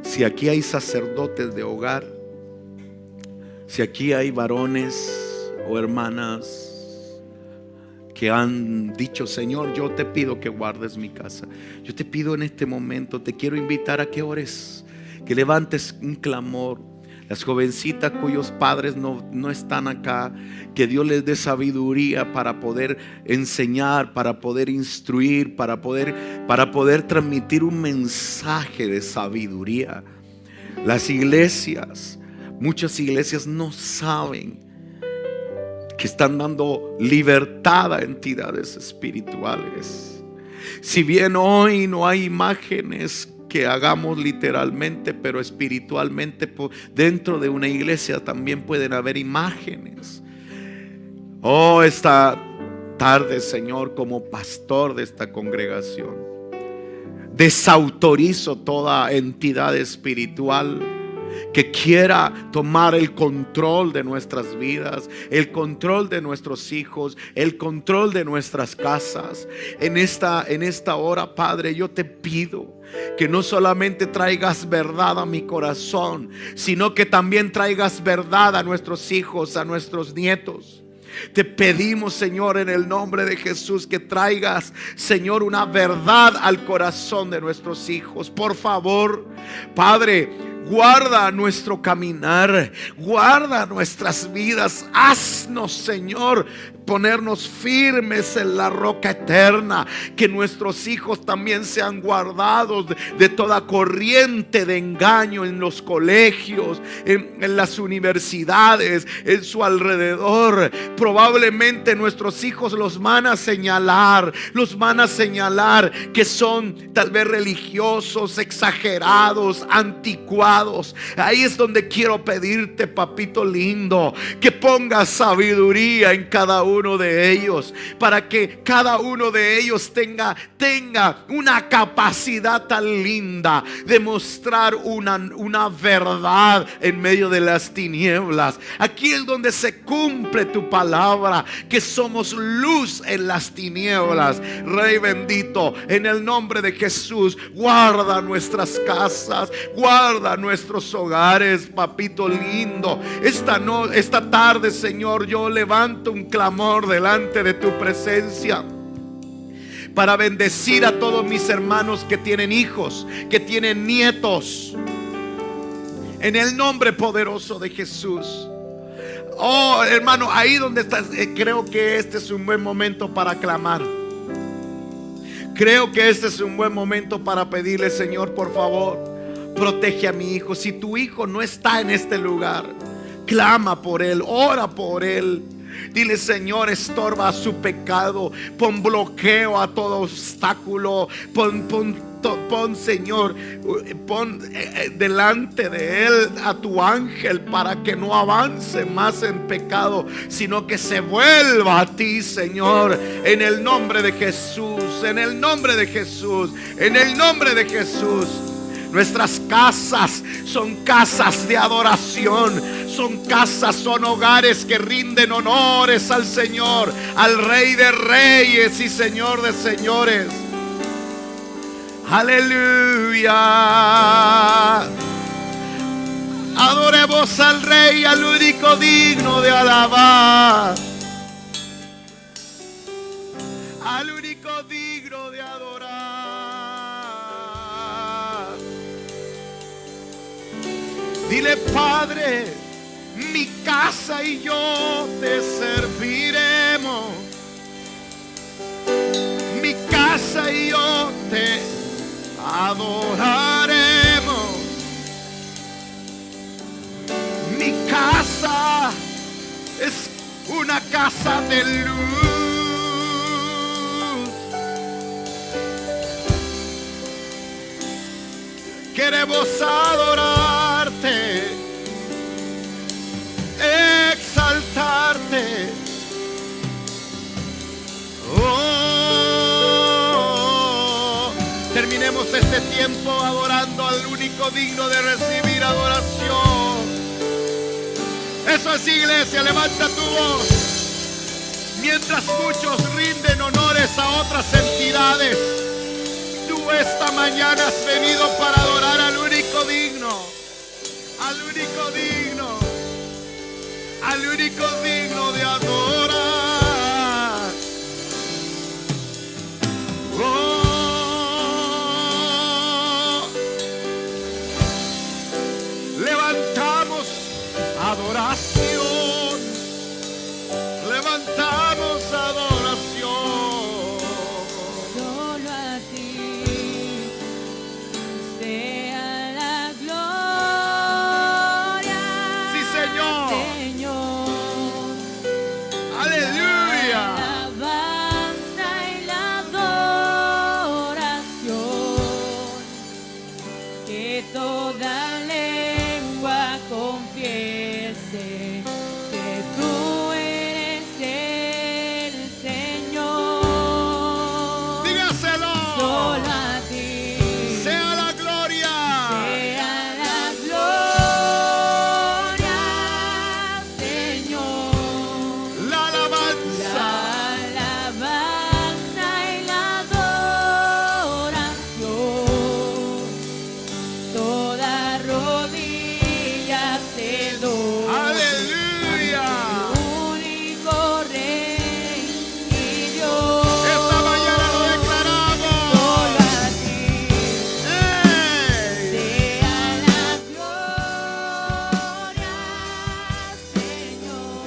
Si aquí hay sacerdotes de hogar, si aquí hay varones o hermanas que han dicho, Señor, yo te pido que guardes mi casa, yo te pido en este momento, te quiero invitar a que ores, que levantes un clamor. Las jovencitas cuyos padres no están acá, que Dios les dé sabiduría para poder enseñar, para poder instruir, para poder transmitir un mensaje de sabiduría. Las iglesias, muchas iglesias no saben que están dando libertad a entidades espirituales. Si bien hoy no hay imágenes que hagamos literalmente, pero espiritualmente dentro de una iglesia también pueden haber imágenes. Oh, esta tarde, Señor, como pastor de esta congregación, desautorizo toda entidad espiritual que quiera tomar el control de nuestras vidas, el control de nuestros hijos, el control de nuestras casas. En esta hora, Padre, yo te pido que no solamente traigas verdad a mi corazón, sino que también traigas verdad a nuestros hijos, a nuestros nietos. Te pedimos, Señor, en el nombre de Jesús, que traigas, Señor, una verdad al corazón de nuestros hijos. Por favor, Padre, guarda nuestro caminar, guarda nuestras vidas. Haznos, Señor, ponernos firmes en la roca eterna. Que nuestros hijos también sean guardados de toda corriente de engaño en los colegios, en las universidades, en su alrededor. Probablemente nuestros hijos los van a señalar que son tal vez religiosos, exagerados, anticuados. Ahí es donde quiero pedirte, papito lindo, que pongas sabiduría en cada uno de ellos, para que cada uno de ellos tenga una capacidad tan linda de mostrar una verdad en medio de las tinieblas. Aquí es donde se cumple tu palabra, que somos luz en las tinieblas. Rey bendito, en el nombre de Jesús, guarda nuestras casas, guarda nuestros hogares, papito lindo. Esta tarde, Señor, yo levanto un clamor delante de tu presencia para bendecir a todos mis hermanos que tienen hijos, que tienen nietos, en el nombre poderoso de Jesús. Oh, hermano, ahí donde estás, creo que este es un buen momento para clamar. Creo que este es un buen momento para pedirle, Señor, por favor, protege a mi hijo. Si tu hijo no está en este lugar, clama por él, ora por él. Dile, Señor, estorba su pecado, pon bloqueo a todo obstáculo, pon, Señor, pon delante de él a tu ángel para que no avance más en pecado, sino que se vuelva a ti, Señor, en el nombre de Jesús, en el nombre de Jesús, en el nombre de Jesús. Nuestras casas son casas de adoración, son hogares que rinden honores al Señor, al Rey de Reyes y Señor de Señores. Aleluya. Adoremos al Rey, al único digno de alabar, al único digno de adorar. Dile Dile: Padre, mi casa y yo te serviremos. Mi casa y yo te adoraremos. Mi casa es una casa de luz. Queremos adorarte, exaltarte. Oh, terminemos este tiempo adorando al único digno de recibir adoración. Eso es, iglesia, levanta tu voz. Mientras muchos rinden honores a otras entidades, tú esta mañana has venido para adorar al único digno, al único digno, al único digno de adorar. Oh, levantamos adoración, levantamos adoración. Solo a ti sea la gloria. Sí, Señor. Señor. Aleluya. La alabanza y la adoración. Que toda lengua confiese que tú eres el Señor. Dígaselo. Solo a ti Sea la gloria. sea la gloria, Señor. La alabanza. La alabanza y la adoración. Toda rodilla se dobla. Aleluya. Único Rey y Dios. Esta mañana lo declaramos. Solo a ti ¡Ey! sea la gloria, Señor.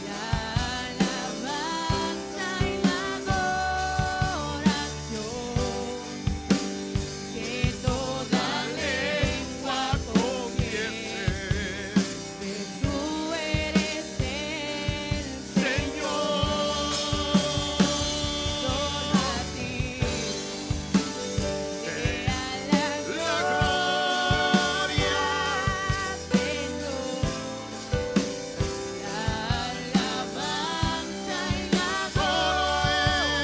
La alabanza y la adoración. Que toda lengua confiese que tú eres el Señor. Solo a ti sea la La gloria, gloria. Señor. La alabanza y la adoración.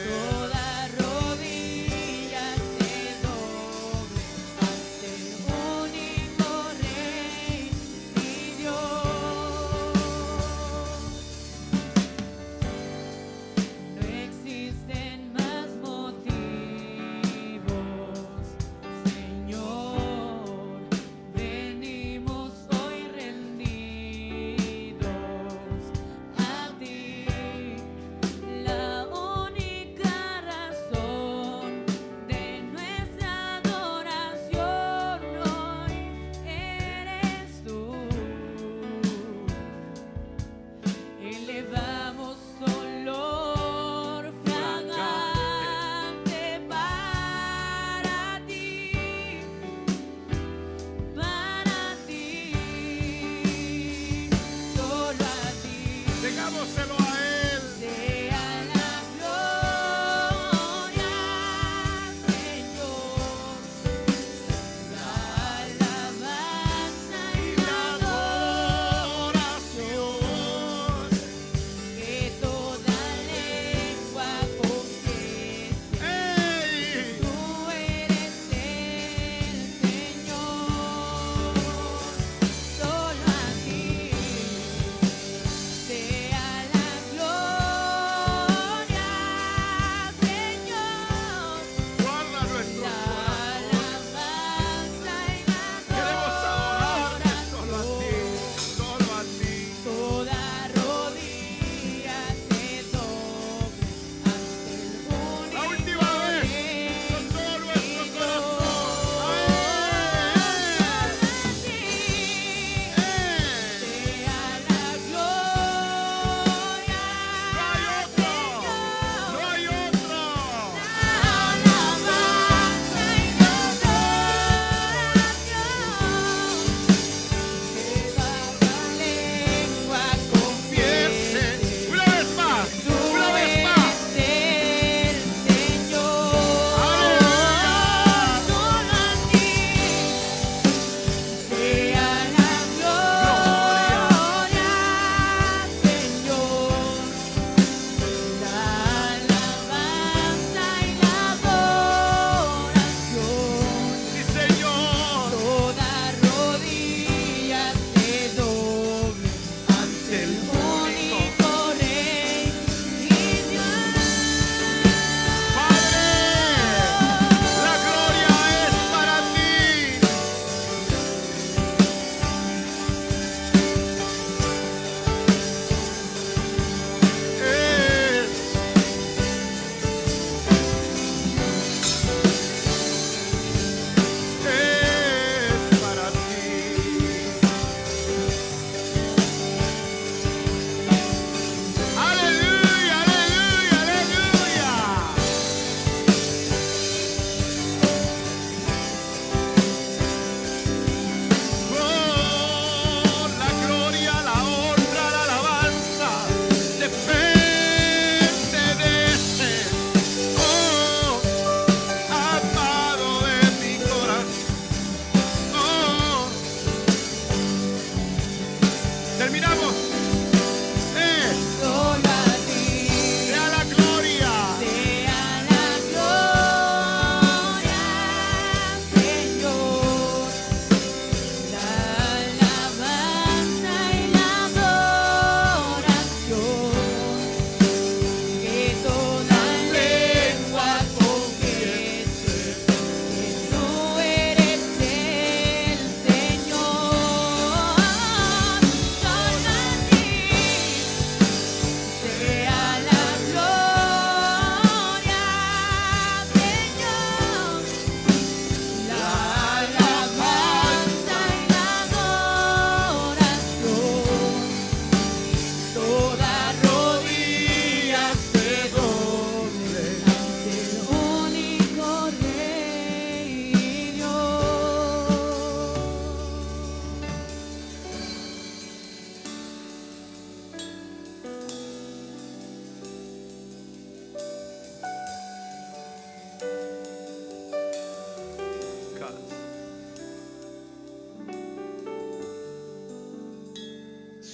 Toda rodilla se doble ante el único Rey y Dios. No existen más motivos, Señor. Venimos hoy rendidos a ti. La única razón de nuestra adoración hoy eres tú. Elevamos olor fragante para ti, solo a ti. Dejámoselo a Él. Sea la gloria, Señor. La alabanza y la adoración. Que toda lengua confiese ¡Ey! tú eres el Señor. Solo a ti sea la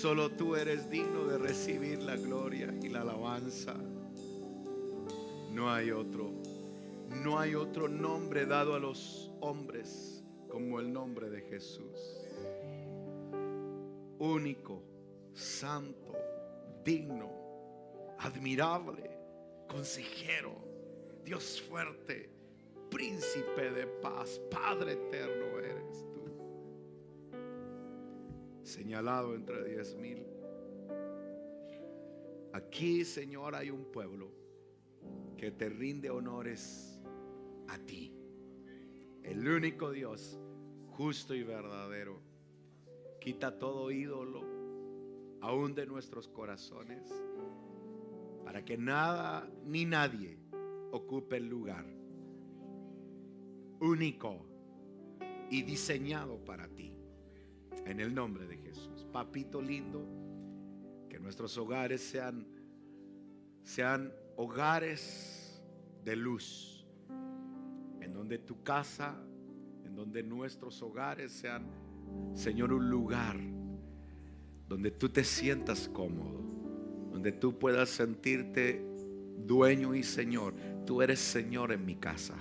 Solo tú eres digno de recibir la gloria y la alabanza. No hay otro. No hay otro nombre dado a los hombres como el nombre de Jesús. Único, santo, digno, admirable, consejero, Dios fuerte, príncipe de paz, Padre eterno eres tú. Señalado entre 10,000. Aquí, Señor, hay un pueblo que te rinde honores a ti, el único Dios justo y verdadero. Quita todo ídolo, aún de nuestros corazones, para que nada ni nadie ocupe el lugar único y diseñado para ti. En el nombre de Jesús. Papito lindo, que nuestros hogares sean hogares de luz, en donde tu casa, en donde nuestros hogares sean, Señor, un lugar donde tú te sientas cómodo, donde tú puedas sentirte dueño y Señor. Tú eres Señor en mi casa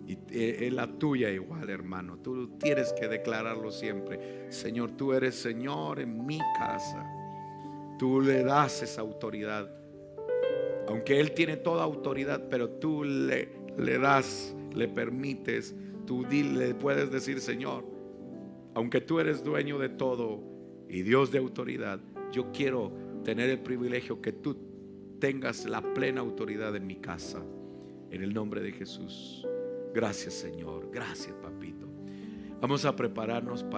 y en la tuya igual, hermano. Tú tienes que declararlo siempre. Señor, tú eres Señor en mi casa. Tú le das esa autoridad, aunque Él tiene toda autoridad, pero tú le das, le permites. Tú le puedes decir: Señor, aunque tú eres dueño de todo y Dios de autoridad, yo quiero tener el privilegio que tú tengas la plena autoridad en mi casa. En el nombre de Jesús. Gracias, Señor. Gracias, papito. Vamos a prepararnos para